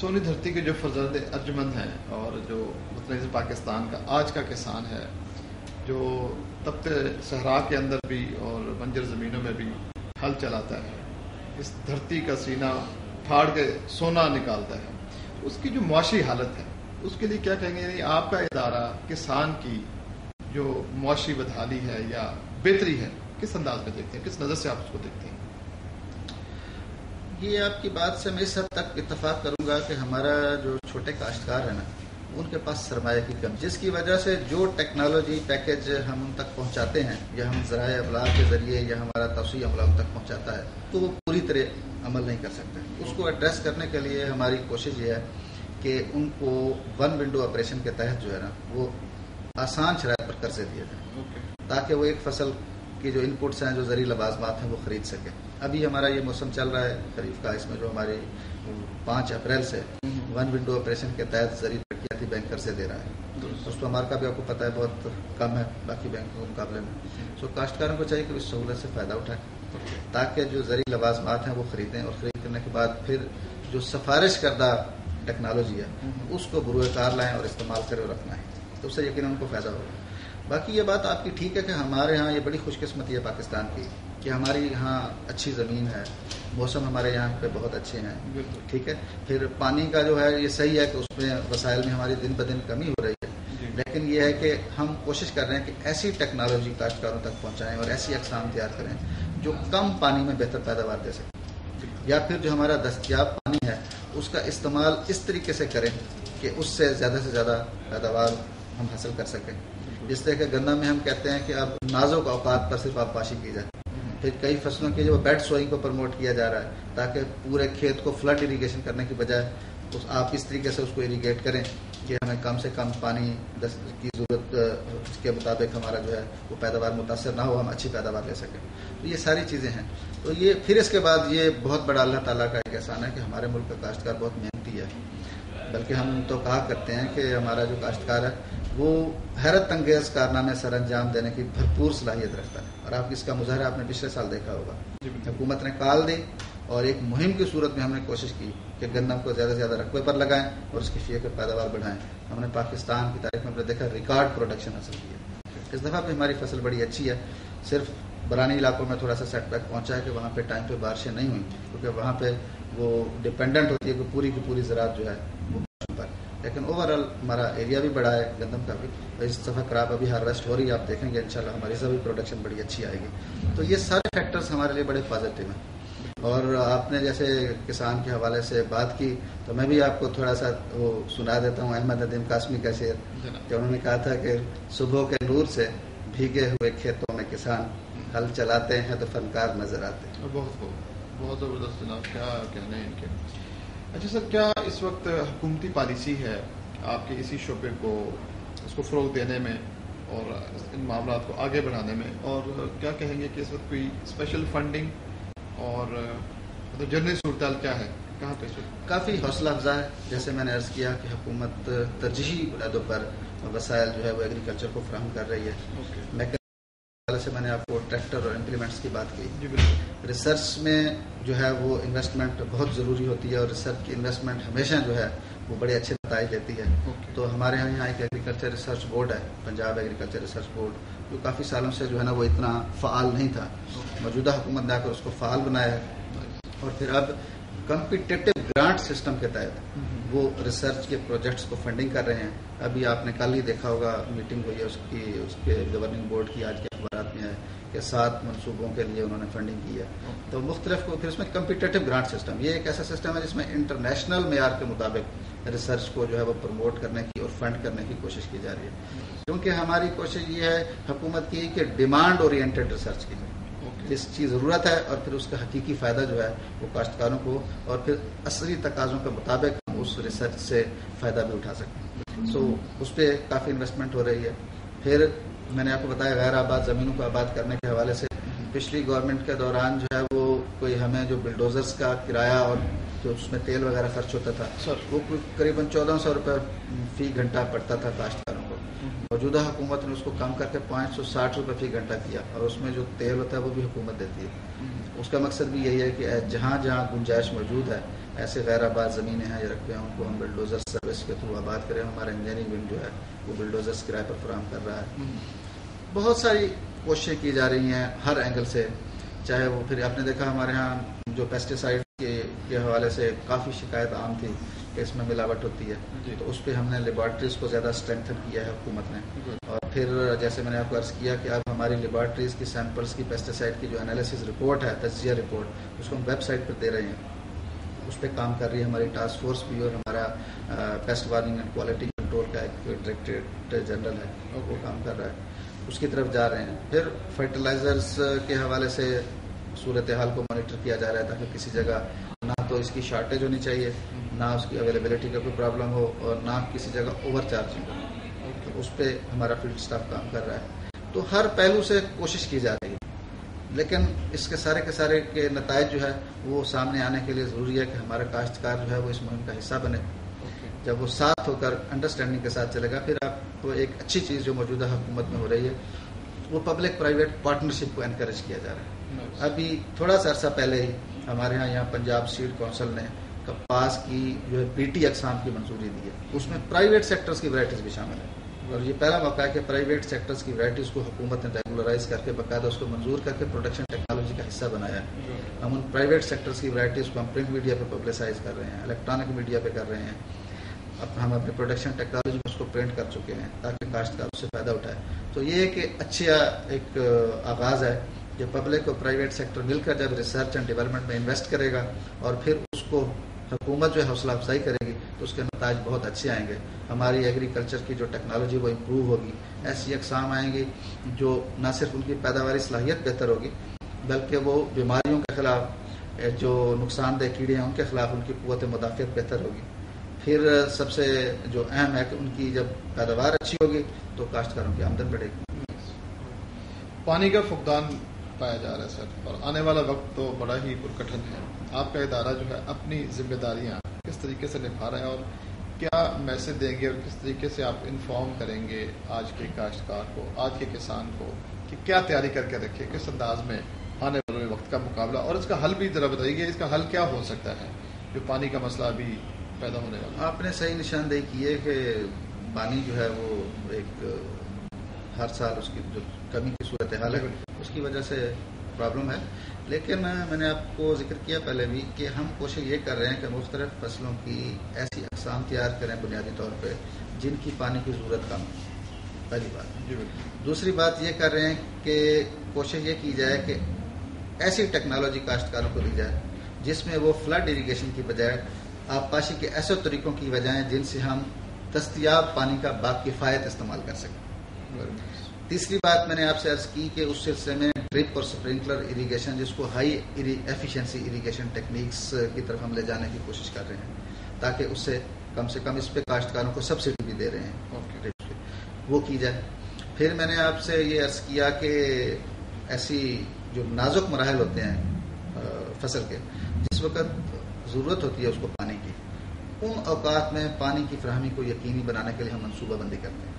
A: سونی دھرتی کے جو فرزند ارجمند ہیں اور جو متنازع پاکستان کا آج کا کسان ہے جو تپتے صحرا کے اندر بھی اور بنجر زمینوں میں بھی ہل چلاتا ہے, اس دھرتی کا سینہ پھاڑ کے سونا نکالتا ہے, اس کی جو معاشی حالت ہے اس کے لیے کیا کہیں گے؟ یعنی آپ کا ادارہ کسان کی جو معاشی بدحالی ہے یا بہتری ہے کس انداز میں دیکھتے ہیں, کس نظر سے آپ اس کو دیکھتے ہیں؟
B: یہ آپ کی بات سے میں اس حد تک اتفاق کروں گا کہ ہمارا جو چھوٹے کاشتکار ہیں نا ان کے پاس سرمایہ کی کمی, جس کی وجہ سے جو ٹیکنالوجی پیکج ہم ان تک پہنچاتے ہیں یا ہم ذرائع ابلاغ کے ذریعے یا ہمارا توسیع عملہ ان تک پہنچاتا ہے تو وہ پوری طرح عمل نہیں کر سکتے. اس کو ایڈریس کرنے کے لیے ہماری کوشش یہ ہے کہ ان کو ون ونڈو آپریشن کے تحت جو ہے نا وہ آسان شرائط پر قرضے دیے جائیں تاکہ وہ ایک فصل کی جو ان پٹس ہیں جو زرعی لوازمات ہیں وہ خرید سکیں. ابھی ہمارا یہ موسم چل رہا ہے خریف کا, اس میں جو ہماری 5 اپریل سے ون ونڈو آپریشن کے تحت زرعی ترقیاتی بینک قرضے دے رہا ہے. اس کو ہمارا کا بھی آپ کو پتہ ہے بہت کم ہے باقی بینکوں کے مقابلے میں. سو کاشتکاروں کو چاہیے کہ اس سہولت سے فائدہ اٹھائیں تاکہ جو زرعی لوازمات ہیں وہ خریدیں اور خرید کرنے کے بعد پھر جو سفارش کردہ ٹیکنالوجی ہے اس کو بروئے کار لائیں اور استعمال کریں اور اپنائیں, تو اس سے یقیناً ان کو فائدہ ہوگا. باقی یہ بات آپ کی ٹھیک ہے کہ ہمارے ہاں یہ بڑی خوش قسمتی ہے پاکستان کی کہ ہماری یہاں اچھی زمین ہے, موسم ہمارے یہاں پہ بہت اچھے ہیں, ٹھیک ہے. پھر پانی کا جو ہے یہ صحیح ہے کہ اس میں وسائل میں ہماری دن بدن کمی ہو رہی ہے, لیکن یہ ہے کہ ہم کوشش کر رہے ہیں کہ ایسی ٹیکنالوجی کاشتکاروں تک پہنچائیں اور ایسی اقسام تیار کریں جو کم پانی میں بہتر پیداوار دے سکیں, یا پھر جو ہمارا دستیاب پانی ہے اس کا استعمال اس طریقے سے کریں کہ اس سے زیادہ پیداوار ہم حاصل کر سکیں. جس طرح کہ گندم میں ہم کہتے ہیں کہ اب نازک اوقات پر صرف آبپاشی کی جائے. پھر کئی فصلوں کی جو بیڈ سوئنگ کو پروموٹ کیا جا رہا ہے تاکہ پورے کھیت کو فلڈ اریگیشن کرنے کی بجائے آپ اس طریقے سے اس کو اریگیٹ کریں کہ ہمیں کم سے کم پانی کی ضرورت کے مطابق ہمارا جو ہے وہ پیداوار متاثر نہ ہو, ہم اچھی پیداوار لے سکیں. تو یہ ساری چیزیں ہیں. تو یہ پھر اس کے بعد یہ بہت بڑا اللہ تعالیٰ کا ایک احسان ہے کہ ہمارے ملک کا کاشتکار بہت محنتی ہے. بلکہ ہم تو کہا کرتے ہیں کہ ہمارا جو کاشتکار ہے وہ حیرت انگیز کارنامے سر انجام دینے کی بھرپور صلاحیت رکھتا ہے. اور آپ اس کا مظاہرہ آپ نے پچھلے سال دیکھا ہوگا. حکومت نے کال دی اور ایک مہم کی صورت میں ہم نے کوشش کی کہ گندم کو زیادہ سے زیادہ رقبے پر لگائیں اور اس کی فی ایکڑ پیداوار بڑھائیں. ہم نے پاکستان کی تاریخ میں دیکھا ریکارڈ پروڈکشن حاصل کی ہے. اس دفعہ بھی ہماری فصل بڑی اچھی ہے. صرف برانی علاقوں میں تھوڑا سا سیٹ بیک پہنچا ہے کہ وہاں پہ ٹائم پہ بارشیں نہیں ہوئیں کیونکہ وہاں پہ وہ ڈپینڈنٹ ہوتی ہے کہ پوری کی پوری زراعت جو ہے وہ پر. لیکن اوور آل ہمارا ایریا بھی بڑا ہے گندم کا بھی. اس دفعہ کراپ ابھی ہارویسٹ ہو رہی ہے, آپ دیکھیں گے انشاءاللہ ہماری سبھی پروڈکشن بڑی اچھی آئے گی. تو یہ سارے فیکٹرز ہمارے لیے بڑے پازیٹیو ہیں. اور آپ نے جیسے کسان کے حوالے سے بات کی تو میں بھی آپ کو تھوڑا سا وہ سنا دیتا ہوں احمد ندیم قاسمی کا شعر کہ انہوں نے کہا تھا کہ صبح کے نور سے بھیگے ہوئے کھیتوں میں کسان ہل چلاتے ہیں تو فنکار نظر آتے ہیں.
A: بہت زبردست جناب, کیا کہنے ہیں ان کے. اچھا سر, کیا اس وقت حکومتی پالیسی ہے آپ کے اسی شعبے کو اس کو فروغ دینے میں اور ان معاملات کو آگے بڑھانے میں, اور کیا کہیں گے کہ اس وقت کوئی اسپیشل فنڈنگ اور جنرل صورتحال کیا ہے, کہاں پہ
B: کافی حوصلہ افزا ہے. جیسے میں نے عرض کیا کہ حکومت ترجیحی بنیادوں پر وسائل جو ہے وہ ایگریکلچر کو فراہم کر رہی ہے. سے میں نے آپ کو ٹریکٹر اور امپلیمنٹس کی بات کی. ریسرچ میں جو ہے وہ انویسٹمنٹ بہت ضروری ہوتی ہے اور ریسرچ کی انویسٹمنٹ ہمیشہ جو ہے وہ بڑے اچھے نتائج دیتی ہے. تو ہمارے یہاں ایک ایگریکلچر ریسرچ بورڈ ہے, پنجاب ایگریکلچر ریسرچ بورڈ, جو کافی سالوں سے جو ہے نا وہ اتنا فعال نہیں تھا. موجودہ حکومت نے آ کر اس کو فعال بنایا ہے. اور پھر اب کمپیٹیٹو گرانٹ سسٹم کے تحت وہ ریسرچ کے پروجیکٹس کو فنڈنگ کر رہے ہیں. ابھی آپ نے کل ہی دیکھا ہوگا میٹنگ ہوئی ہے اس کے گورننگ بورڈ کی, آج کے اخبارات میں ہے کہ 7 منصوبوں کے لیے انہوں نے فنڈنگ کی ہے. تو مختلف کو پھر اس میں کمپیٹیٹو گرانٹ سسٹم, یہ ایک ایسا سسٹم ہے جس میں انٹرنیشنل معیار کے مطابق ریسرچ کو جو ہے وہ پروموٹ کرنے کی اور فنڈ کرنے کی کوشش کی جا رہی ہے. کیونکہ ہماری کوشش یہ ہے حکومت کی کہ ڈیمانڈ اورینٹڈ ریسرچ کی جائے, جس کی ضرورت ہے اور پھر اس کا حقیقی فائدہ جو ہے وہ کاشتکاروں کو, اور پھر اصلی تقاضوں کے مطابق ہم اس ریسرچ سے فائدہ بھی اٹھا سکیں. اس پہ کافی انویسٹمنٹ ہو رہی ہے. پھر میں نے آپ کو بتایا غیر آباد زمینوں کو آباد کرنے کے حوالے سے پچھلی گورنمنٹ کے دوران جو ہے وہ کوئی ہمیں جو بلڈوزرز کا کرایہ اور جو اس میں تیل وغیرہ خرچ ہوتا تھا وہ قریباً 1400 روپے فی گھنٹہ پڑتا تھا کاشتکاروں کو. موجودہ حکومت نے اس کو کم کر کے 560 روپے فی گھنٹہ کیا, اور اس میں جو تیل ہوتا ہے وہ بھی حکومت دیتی ہے. اس کا مقصد بھی یہی ہے کہ جہاں جہاں گنجائش موجود ہے, ایسے غیر آباد زمینیں ہیں یا رقبے ہیں, ان کو ہم بلڈوزر سروس کے تھرو آباد کریں. ہمارا انجینئرنگ ونگ جو ہے وہ بلڈوزرس کرائے پر فراہم کر رہا ہے. بہت ساری کوششیں کی جا رہی ہیں ہر اینگل سے. چاہے وہ پھر آپ نے دیکھا ہمارے ہاں جو پیسٹیسائڈ کے حوالے سے کافی شکایت عام تھی کہ اس میں ملاوٹ ہوتی ہے, تو اس پہ ہم نے لیبارٹریز کو زیادہ اسٹرینتھن کیا ہے حکومت نے. اور پھر جیسے میں نے آپ کو عرض کیا کہ اب ہماری لیبارٹریز کی سیمپلس کی پیسٹیسائڈ کی جو انالیسز رپورٹ ہے, تجزیہ رپورٹ, اس کو ہم ویب سائٹ پر دے رہے ہیں. اس پہ کام کر رہی ہے ہماری ٹاسک فورس بھی, اور ہمارا paste warning and quality control کا ایک ڈائریکٹریٹ جنرل ہے وہ کام کر رہا ہے, اس کی طرف جا رہے ہیں. پھر فرٹیلائزرز کے حوالے سے صورتحال کو مانیٹر کیا جا رہا ہے تاکہ کسی جگہ نہ تو اس کی شارٹیج ہونی چاہیے, نہ اس کی اویلیبلٹی کا کوئی پرابلم ہو, اور نہ کسی جگہ اوور چارجنگ ہو. اس پہ ہمارا فیلڈ اسٹاف کام کر رہا ہے. تو ہر پہلو سے کوشش کی جا رہی ہے, لیکن اس کے سارے کے نتائج جو ہے وہ سامنے آنے کے لیے ضروری ہے کہ ہمارا کاشتکار جو ہے وہ اس مہم کا حصہ بنے. جب وہ ساتھ ہو کر انڈرسٹینڈنگ کے ساتھ چلے گا, پھر آپ کو ایک اچھی چیز جو موجودہ حکومت میں ہو رہی ہے وہ پبلک پرائیویٹ پارٹنرشپ کو انکریج کیا جا رہا ہے. ابھی تھوڑا سا عرصہ پہلے ہی ہمارے یہاں پنجاب سیڈ کونسل نے کپاس کی جو ہے BT اقسام کی منظوری دی ہے. اس میں پرائیویٹ سیکٹرز کی ورائٹیز بھی شامل ہیں, اور یہ پہلا موقع ہے کہ پرائیویٹ سیکٹرز کی ورائٹیز کو حکومت نے ریگولرائز کر کے باقاعدہ اس کو منظور کر کے پروڈکشن ٹیکنالوجی کا حصہ بنایا ہے. ہم ان پرائیویٹ سیکٹرز کی ورائٹیز کو ہم پرنٹ میڈیا پہ پبلسائز کر رہے ہیں, الیکٹرانک میڈیا پہ کر رہے ہیں. اب ہم اپنے پروڈکشن ٹیکنالوجی میں اس کو پرنٹ کر چکے ہیں تاکہ کاشتکار اس سے فائدہ اٹھائے. تو یہ ایک اچھا ایک آغاز ہے کہ پبلک اور پرائیویٹ سیکٹر مل کر جب ریسرچ اینڈ ڈیولپمنٹ میں انویسٹ کرے گا اور پھر اس کو حکومت جو ہے حوصلہ افزائی کرے گی تو اس کے نتائج بہت اچھے آئیں گے. ہماری ایگریکلچر کی جو ٹیکنالوجی وہ امپروو ہوگی, ایسی اقسام آئیں گی جو نہ صرف ان کی پیداواری صلاحیت بہتر ہوگی بلکہ وہ بیماریوں کے خلاف جو نقصان دہ کیڑے ہیں ان کے خلاف ان کی قوت مدافعت بہتر ہوگی. پھر سب سے جو اہم ہے کہ ان کی جب پیداوار اچھی ہوگی تو کاشتکاروں کی آمدن بڑھے گی.
A: پانی کا فقدان پایا جا رہا ہے سر, اور آنے والا وقت تو بڑا ہی پرکٹھن ہے. آپ کا ادارہ جو ہے اپنی ذمہ داریاں کس طریقے سے نبھا رہے ہیں, اور کیا میسج دیں گے اور کس طریقے سے آپ انفارم کریں گے آج کے کاشتکار کو, آج کے کسان کو, کہ کیا تیاری کر کے رکھے, کس انداز میں آنے والے وقت کا مقابلہ, اور اس کا حل بھی ذرا بتائیے کہ اس کا حل کیا ہو سکتا ہے جو پانی کا مسئلہ ابھی پیدا ہونے والا.
B: آپ نے صحیح نشاندہی کی ہے کہ پانی جو ہے وہ ایک ہر سال اس کی جو کمی کی صورتحال ہے اس کی وجہ سے پرابلم ہے. لیکن میں نے آپ کو ذکر کیا پہلے بھی کہ ہم کوشش یہ کر رہے ہیں کہ مختلف فصلوں کی ایسی اقسام تیار کریں بنیادی طور پہ جن کی پانی کی ضرورت کم ہے, پہلی بات. دوسری بات یہ کر رہے ہیں کہ کوشش یہ کی جائے کہ ایسی ٹیکنالوجی کاشتکاروں کو دی جائے جس میں وہ فلڈ اریگیشن کی بجائے آبپاشی کے ایسے طریقوں کی وجہیں جن سے ہم دستیاب پانی کا باکفایت استعمال کر سکیں. تیسری بات میں نے آپ سے عرض کی کہ اس سلسلے میں ڈرپ اور سپرنکلر اریگیشن جس کو ہائی ایفیشنسی اریگیشن ٹیکنیکس کی طرف ہم لے جانے کی کوشش کر رہے ہیں تاکہ اس سے کم اس پہ کاشتکاروں کو سبسڈی بھی دے رہے ہیں, وہ کی جائے. پھر میں نے آپ سے یہ عرض کیا کہ ایسی جو نازک مراحل ہوتے ہیں فصل کے, جس وقت ضرورت ہوتی ہے اس کو پانی کی, ان اوقات میں پانی کی فراہمی کو یقینی بنانے کے لیے ہم منصوبہ بندی کرتے ہیں.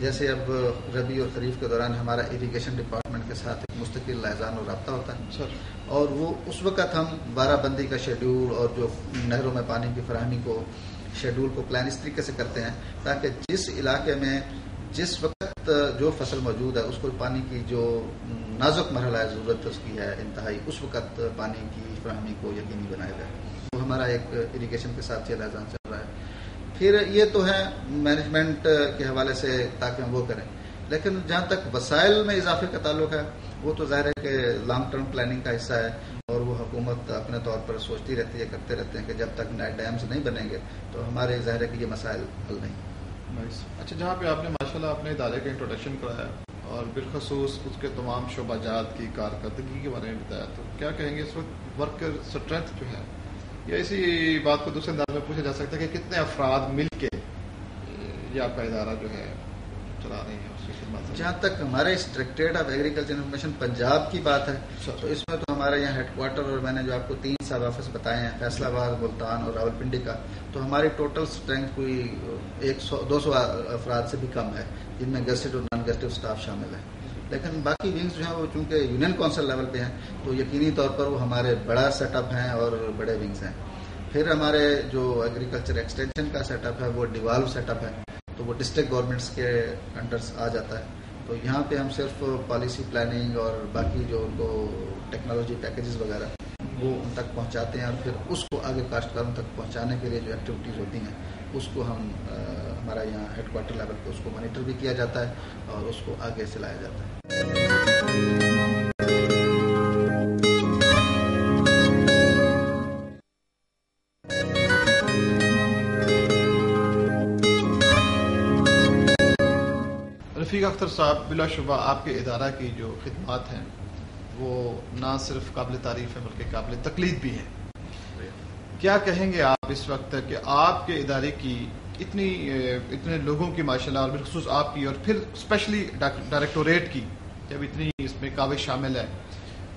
B: جیسے اب ربیع اور خریف کے دوران ہمارا اریگیشن ڈپارٹمنٹ کے ساتھ ایک مستقل لائحظان اور رابطہ ہوتا ہے سر, اور وہ اس وقت ہم بارہ بندی کا شیڈول اور جو نہروں میں پانی کی فراہمی کو شیڈول کو پلان اس طریقے سے کرتے ہیں تاکہ جس علاقے میں جس وقت جو فصل موجود ہے اس کو پانی کی جو نازک مرحلہ ہے ضرورت اس کی ہے انتہائی, اس وقت پانی کی فراہمی کو یقینی بنایا جائے. وہ ہمارا ایک اریگیشن کے ساتھ یہ نظام چل رہا ہے. پھر یہ تو ہے مینجمنٹ کے حوالے سے تاکہ ہم وہ کریں. لیکن جہاں تک وسائل میں اضافے کا تعلق ہے وہ تو ظاہر ہے کہ لانگ ٹرم پلاننگ کا حصہ ہے اور وہ حکومت اپنے طور پر سوچتی رہتی ہے, کرتے رہتے ہیں کہ جب تک نئے ڈیمز نہیں بنیں گے تو ہمارے ظاہر ہے کہ یہ مسائل حل نہیں.
A: اچھا, جہاں پہ آپ نے ماشاءاللہ اپنے ادارے کا انٹروڈکشن کرایا اور بالخصوص اس کے تمام شعبہ جات کی کارکردگی کے بارے میں بتایا, تو کیا کہیں گے اس وقت ورکر اسٹرینتھ جو ہے, یا اسی بات کو دوسرے انداز میں پوچھا جا سکتا ہے کہ کتنے افراد مل کے یہ آپ کا ادارہ جو ہے چلا رہے ہیں؟
B: جہاں تک ہمارے directorate of agriculture information Punjab کی بات ہے تو اس میں تو ہمارے یہاں ہیڈ کوارٹر اور میں نے جو آپ کو 3 سب آفس بتائے ہیں, فیصلہ آباد, ملتان اور راولپنڈی کا, تو ہماری ٹوٹل اسٹرینتھ کوئی 200 افراد سے بھی کم ہے, جن میں گزٹڈ اور نان گزٹڈ اسٹاف شامل ہے. لیکن باقی ونگز جو ہیں وہ چونکہ یونین کونسل لیول پہ ہیں تو یقینی طور پر وہ ہمارے بڑا سیٹ اپ ہیں اور بڑے ونگز ہیں. پھر ہمارے جو ایگریکلچر ایکسٹینشن کا سیٹ اپ ہے وہ ڈیوالو سیٹ اپ ہے, تو وہ ڈسٹرکٹ گورنمنٹس کے انڈر آ جاتا ہے. تو یہاں پہ ہم صرف پالیسی پلاننگ اور باقی جو ان کو ٹیکنالوجی پیکیجز وغیرہ وہ ان تک پہنچاتے ہیں, اور پھر اس کو آگے کاشتکاروں تک پہنچانے کے لیے جو ایکٹیویٹیز ہوتی ہیں اس کو ہم ہمارا یہاں ہیڈ کوارٹر لیول پہ اس کو مانیٹر بھی کیا جاتا ہے اور اس کو آگے سے لایا جاتا ہے.
A: رفیق اختر صاحب, بلا شبہ آپ کے ادارہ کی جو خدمات ہیں وہ نہ صرف قابل تعریف ہے بلکہ قابل تقلید بھی ہیں. کیا کہیں گے آپ اس وقت کہ آپ کے ادارے کی اتنے لوگوں کی ماشاءاللہ اور بالخصوص آپ کی اور پھر اسپیشلی ڈائریکٹوریٹ کی جب اتنی اس میں کاوش شامل ہے,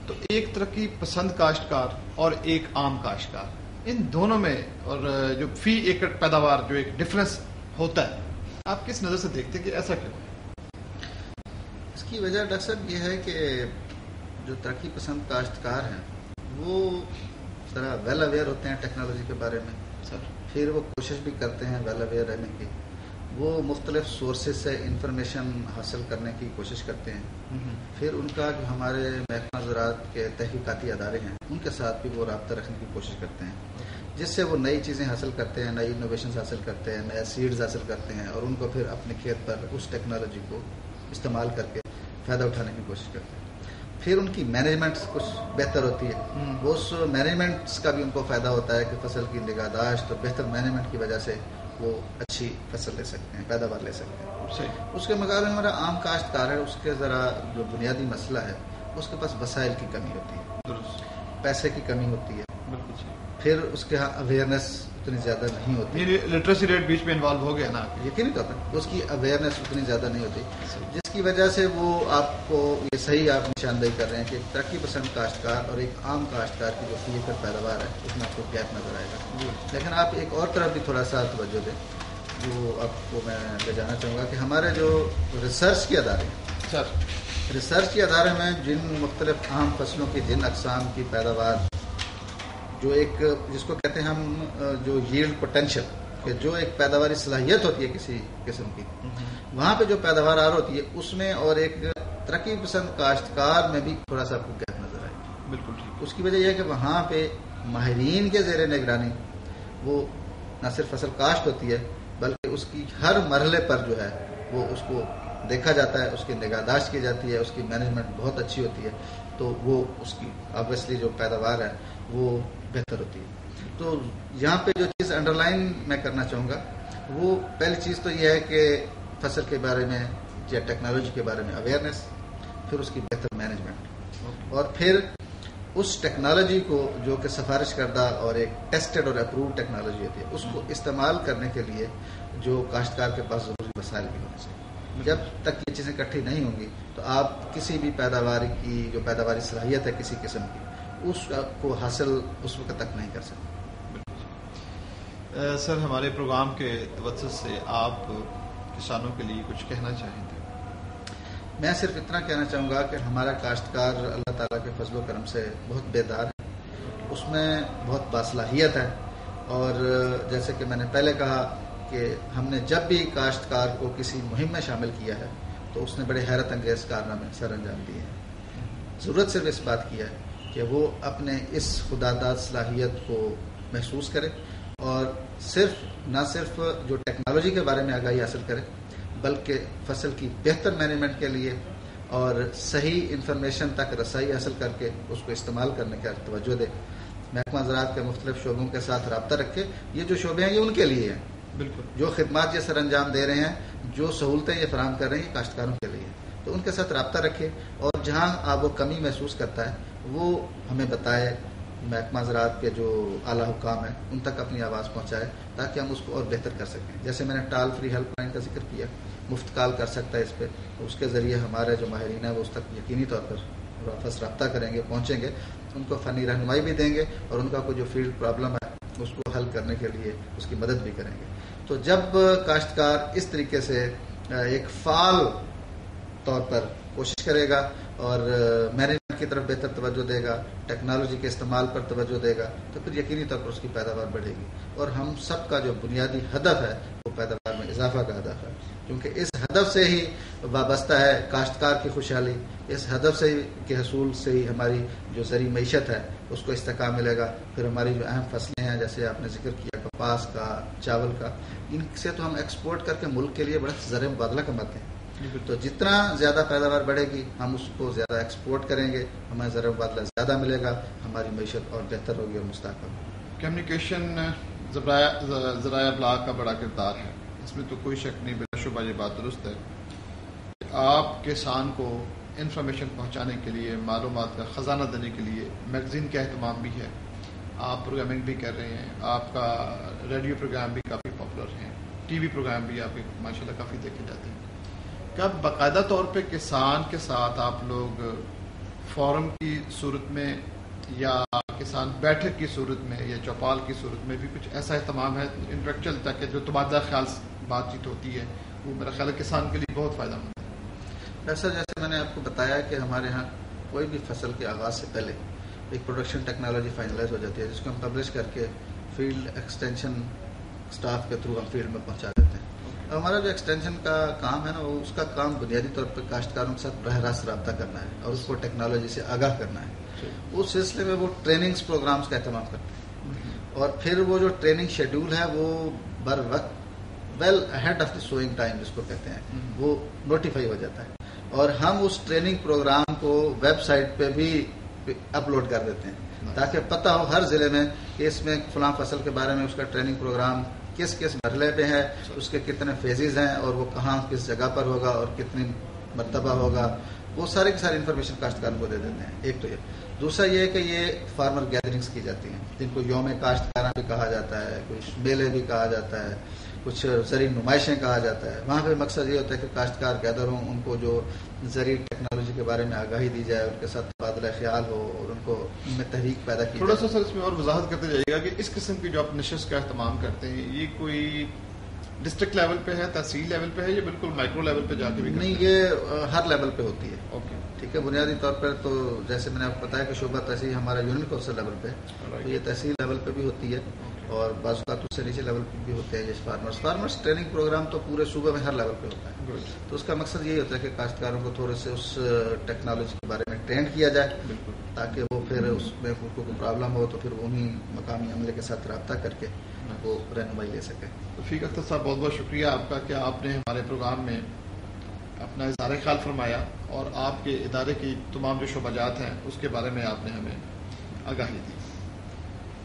A: تو ایک ترقی پسند کاشتکار اور ایک عام کاشتکار, ان دونوں میں اور جو فی ایکڑ پیداوار جو ایک ڈفرنس ہوتا ہے, آپ کس نظر سے دیکھتے ہیں کہ ایسا کیوں؟
B: اس کی وجہ ڈاکٹر صاحب یہ ہے کہ جو ترقی پسند کاشتکار ہیں وہ ذرا ویل اویئر ہوتے ہیں ٹیکنالوجی کے بارے میں, پھر وہ کوشش بھی کرتے ہیں ویل اویئر رہنے کی, وہ مختلف سورسز سے انفارمیشن حاصل کرنے کی کوشش کرتے ہیں. پھر ان کا جو ہمارے محکمہ زراعت کے تحقیقاتی ادارے ہیں ان کے ساتھ بھی وہ رابطہ رکھنے کی کوشش کرتے ہیں, جس سے وہ نئی چیزیں حاصل کرتے ہیں, نئی انوویشنز حاصل کرتے ہیں, نئے سیڈز حاصل کرتے ہیں, اور ان کو پھر اپنے کھیت پر اس ٹیکنالوجی کو استعمال کر کے فائدہ اٹھانے کی کوشش کرتے ہیں. پھر ان کی مینجمنٹ کچھ بہتر ہوتی ہے, وہ اس مینجمنٹ کا بھی ان کو فائدہ ہوتا ہے کہ فصل کی نگہداشت اور بہتر مینجمنٹ کی وجہ سے وہ اچھی فصل لے سکتے ہیں, پیداوار لے سکتے ہیں. اس کے مقابلے میں ہمارا عام کاشتکار ہے, اس کے ذرا جو بنیادی مسئلہ ہے اس کے پاس وسائل کی کمی ہوتی ہے, پیسے کی کمی ہوتی ہے, پھر اس کے ہاں اویئرنیس اتنی زیادہ نہیں ہوتی.
A: لٹریسی ریٹ بیچ میں انوالو ہو گیا نا,
B: یقینی طور پر اس کی اویئرنیس اتنی زیادہ نہیں ہوتی, جس کی وجہ سے وہ آپ کو یہ صحیح آپ نشاندہی کر رہے ہیں کہ ایک ترقی پسند کاشتکار اور ایک عام کاشتکار کی جو فی ایکڑ پیداوار ہے اس میں آپ کو گیپ نظر آئے گا. لیکن آپ ایک اور طرف بھی تھوڑا سا توجہ دیں, جو آپ کو میں لے جانا چاہوں گا کہ ہمارے جو ریسرچ کے ادارے ہیں, ریسرچ کے ادارے میں جن مختلف اہم فصلوں کی جن اقسام کی پیداوار جو ایک جس کو کہتے ہیں ہم جو ییلڈ پوٹینشیل, کہ جو ایک پیداواری صلاحیت ہوتی ہے کسی قسم کی, وہاں پہ جو پیداوار آ رہی ہوتی ہے اس میں اور ایک ترقی پسند کاشتکار میں بھی تھوڑا سا آپ کو گیپ نظر آئے.
A: بالکل ٹھیک.
B: اس کی وجہ یہ ہے کہ وہاں پہ ماہرین کے زیر نگرانی وہ نہ صرف فصل کاشت ہوتی ہے بلکہ اس کی ہر مرحلے پر جو ہے وہ اس کو دیکھا جاتا ہے, اس کی نگہداشت کی جاتی ہے, اس کی مینجمنٹ بہت اچھی ہوتی ہے, تو وہ اس کی آبویسلی جو پیداوار ہے وہ بہتر ہوتی ہے. تو یہاں پہ جو چیز انڈر لائن میں کرنا چاہوں گا وہ پہلی چیز تو یہ ہے کہ فصل کے بارے میں یا ٹیکنالوجی کے بارے میں اویئرنیس, پھر اس کی بہتر مینجمنٹ, اور پھر اس ٹیکنالوجی کو جو کہ سفارش کردہ اور ایک ٹیسٹڈ اور اپرووڈ ٹیکنالوجی ہوتی ہے اس کو استعمال کرنے کے لیے جو کاشتکار کے پاس ضروری وسائل بھی ہونے چاہیے. جب تک یہ چیزیں اکٹھی نہیں ہوں گی تو آپ کسی بھی پیداوار کی جو پیداواری صلاحیت ہے کسی قسم کی اس کو حاصل اس وقت تک نہیں کر سکتے.
A: سر, ہمارے پروگرام کے توسط سے آپ کسانوں کے لیے کچھ کہنا چاہیں گے؟
B: میں صرف اتنا کہنا چاہوں گا کہ ہمارا کاشتکار اللہ تعالیٰ کے فضل و کرم سے بہت بیدار ہے, اس میں بہت باصلاحیت ہے, اور جیسے کہ میں نے پہلے کہا کہ ہم نے جب بھی کاشتکار کو کسی مہم میں شامل کیا ہے تو اس نے بڑے حیرت انگیز کارنامے سر انجام دیے ہیں. ضرورت صرف اس بات کی ہے کہ وہ اپنے اس خدا داد صلاحیت کو محسوس کرے اور نہ صرف جو ٹیکنالوجی کے بارے میں آگاہی حاصل کرے بلکہ فصل کی بہتر مینجمنٹ کے لیے اور صحیح انفارمیشن تک رسائی حاصل کر کے اس کو استعمال کرنے کا توجہ دے. محکمہ زراعت کے مختلف شعبوں کے ساتھ رابطہ رکھے. یہ جو شعبے ہیں یہ ان کے لیے ہیں,
A: بالکل
B: جو خدمات یہ سر انجام دے رہے ہیں, جو سہولتیں یہ فراہم کر رہے ہیں, یہ کاشتکاروں کے لیے, تو ان کے ساتھ رابطہ رکھے اور جہاں آپ وہ کمی محسوس کرتا ہے وہ ہمیں بتائے. محکمہ زراعت کے جو اعلیٰ حکام ہیں ان تک اپنی آواز پہنچائے تاکہ ہم اس کو اور بہتر کر سکیں. جیسے میں نے ٹال فری ہیلپ لائن کا ذکر کیا, مفت کال کر سکتا ہے اس پہ, اس کے ذریعے ہمارے جو ماہرین ہیں وہ اس تک یقینی طور پر واپس رابطہ کریں گے, پہنچیں گے, ان کو فنی رہنمائی بھی دیں گے اور ان کا کوئی جو فیلڈ پرابلم ہے اس کو حل کرنے کے لیے اس کی مدد بھی کریں گے. تو جب کاشتکار اس طریقے سے ایک فعال طور پر کوشش کرے گا اور مینجمنٹ کی طرف بہتر توجہ دے گا, ٹیکنالوجی کے استعمال پر توجہ دے گا, تو پھر یقینی طور پر اس کی پیداوار بڑھے گی. اور ہم سب کا جو بنیادی ہدف ہے وہ پیداوار میں اضافہ کا ہدف ہے, کیونکہ اس ہدف سے ہی وابستہ ہے کاشتکار کی خوشحالی. اس ہدف سے کے حصول سے ہی ہماری جو زرعی معیشت ہے اس کو استحکام ملے گا. پھر ہماری جو اہم فصلیں ہیں جیسے آپ نے ذکر کیا کپاس کا, چاول کا, ان سے تو ہم ایکسپورٹ کر کے ملک کے لیے بڑا زر مبادلہ کماتے ہیں. تو جتنا زیادہ پیداوار بڑھے گی ہم اس کو زیادہ ایکسپورٹ کریں گے, ہمیں زر مبادلہ زیادہ ملے گا, ہماری معیشت اور بہتر ہوگی اور مستحکم.
A: کمیونیکیشن ذرائع ابلاغ کا بڑا کردار ہے, اس میں تو کوئی شک نہیں, بلا شبہ یہ بات درست ہے. آپ کسان کو انفارمیشن پہنچانے کے لیے, معلومات کا خزانہ دینے کے لیے میگزین کا اہتمام بھی ہے, آپ پروگرامنگ بھی کر رہے ہیں, آپ کا ریڈیو پروگرام بھی کافی پاپولر ہیں, ٹی وی پروگرام بھی آپ کے ماشاءاللہ کافی دیکھے جاتے ہیں. کب باقاعدہ طور پہ کسان کے ساتھ آپ لوگ فورم کی صورت میں یا کسان بیٹھک کی صورت میں یا چوپال کی صورت میں بھی کچھ ایسا اہتمام ہے انٹلیکچوئل تک جو تبادلہ خیال بات چیت ہوتی ہے, وہ میرا خیال ہے کسان کے لیے بہت فائدہ مند ہے؟
B: ایسا جیسے میں نے آپ کو بتایا کہ ہمارے ہاں کوئی بھی فصل کے آغاز سے پہلے ایک پروڈکشن ٹیکنالوجی فائنلائز ہو جاتی ہے جس کو ہم پبلش کر کے فیلڈ ایکسٹینشن اسٹاف کے تھرو ہم فیلڈ میں پہنچا دیتے ہیں. ہمارا جو ایکسٹینشن کا کام ہے نا, وہ اس کا کام بنیادی طور پر کاشتکاروں کے ساتھ براہ راست رابطہ کرنا ہے اور اس کو ٹیکنالوجی سے آگاہ کرنا ہے. اس سلسلے میں وہ ٹریننگز پروگرامز کا اہتمام کرتے ہیں اور پھر وہ جو ٹریننگ شیڈول ہے وہ بر وقت well ahead of the swing time جس کو کہتے ہیں وہ نوٹیفائی ہو جاتا ہے اور ہم اس ٹریننگ پروگرام کو ویب سائٹ پہ بھی اپلوڈ کر دیتے ہیں تاکہ پتہ ہو ہر ضلع میں کہ اس میں فلاں فصل کے بارے میں اس کا ٹریننگ پروگرام کس کس مرحلے پہ ہے, اس کے کتنے فیزز ہیں اور وہ کہاں کس جگہ پر ہوگا اور کتنی مرتبہ ہوگا, وہ سارے کی ساری انفارمیشن کاشتکاروں کو دے دیتے ہیں. ایک تو یہ. دوسرا یہ ہے کہ یہ فارمر گیدرنگز کی جاتی ہیں جن کو یوم کاشتکارہ بھی کہا جاتا ہے, کچھ میلے بھی کہا جاتا ہے, کچھ زرعی نمائشیں کہا جاتا ہے. وہاں پہ مقصد یہ ہوتا ہے کہ کاشتکار گیدر ہوں, ان کو جو زرعی ٹیکنالوجی کے بارے میں آگاہی دی جائے, ان کے ساتھ تبادلہ خیال ہو اور ان کو ان میں تحریک پیدا کی جائے.
A: تھوڑا سا سر اس میں اور وضاحت کرتے جائیے گا کہ اس قسم کی جو آپ نشست کا اہتمام کرتے ہیں یہ کوئی ڈسٹرکٹ لیول پہ ہے, تحصیل لیول پہ ہے, یا بالکل مائکرو لیول پہ جا کے بھی؟
B: نہیں, یہ ہر لیول پہ ہوتی ہے.
A: اوکے,
B: ٹھیک ہے. بنیادی طور پر تو جیسے میں نے آپ کو بتایا کہ شعبہ تحصیل ہمارا یونین کونسل لیول پہ, تو یہ تحصیل لیول پہ بھی ہوتی ہے اور بعض اوقات اس سے نیچے لیول پہ بھی ہوتے ہیں. جیسے فارمرس ٹریننگ پروگرام تو پورے صوبے میں ہر لیول پہ ہوتا ہے. تو اس کا مقصد یہی ہوتا ہے کہ کاشتکاروں کو تھوڑے سے اس ٹیکنالوجی کے بارے میں ٹرینڈ کیا جائے, تاکہ وہ پھر اس میں کو کوئی پرابلم ہو تو پھر انہیں مقامی عملے کے ساتھ رابطہ کر کے وہ رہنمائی لے سکے.
A: رفیق اختر صاحب, بہت بہت شکریہ آپ کا کہ آپ نے ہمارے پروگرام میں اپنا اظہار خیال فرمایا اور آپ کے ادارے کی تمام جو شعبہ جات ہیں اس کے بارے میں آپ نے ہمیں آگاہی دی.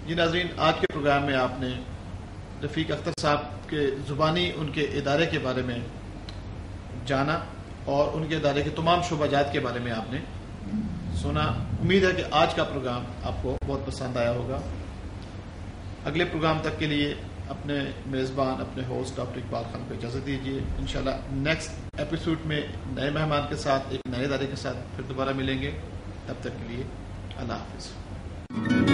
A: جی ناظرین, آج کے پروگرام میں آپ نے رفیق اختر صاحب کے زبانی ان کے ادارے کے بارے میں جانا اور ان کے ادارے کے تمام شعبہ جات کے بارے میں آپ نے سنا. امید ہے کہ آج کا پروگرام آپ کو بہت پسند آیا ہوگا. اگلے پروگرام تک کے لیے اپنے میزبان, اپنے ہوسٹ ڈاکٹر اقبال خان کو اجازت دیجیے. انشاءاللہ نیکسٹ ایپیسوڈ میں نئے مہمان کے ساتھ, ایک نئے ادارے کے ساتھ پھر دوبارہ ملیں گے. تب تک کے لیے اللہ حافظ.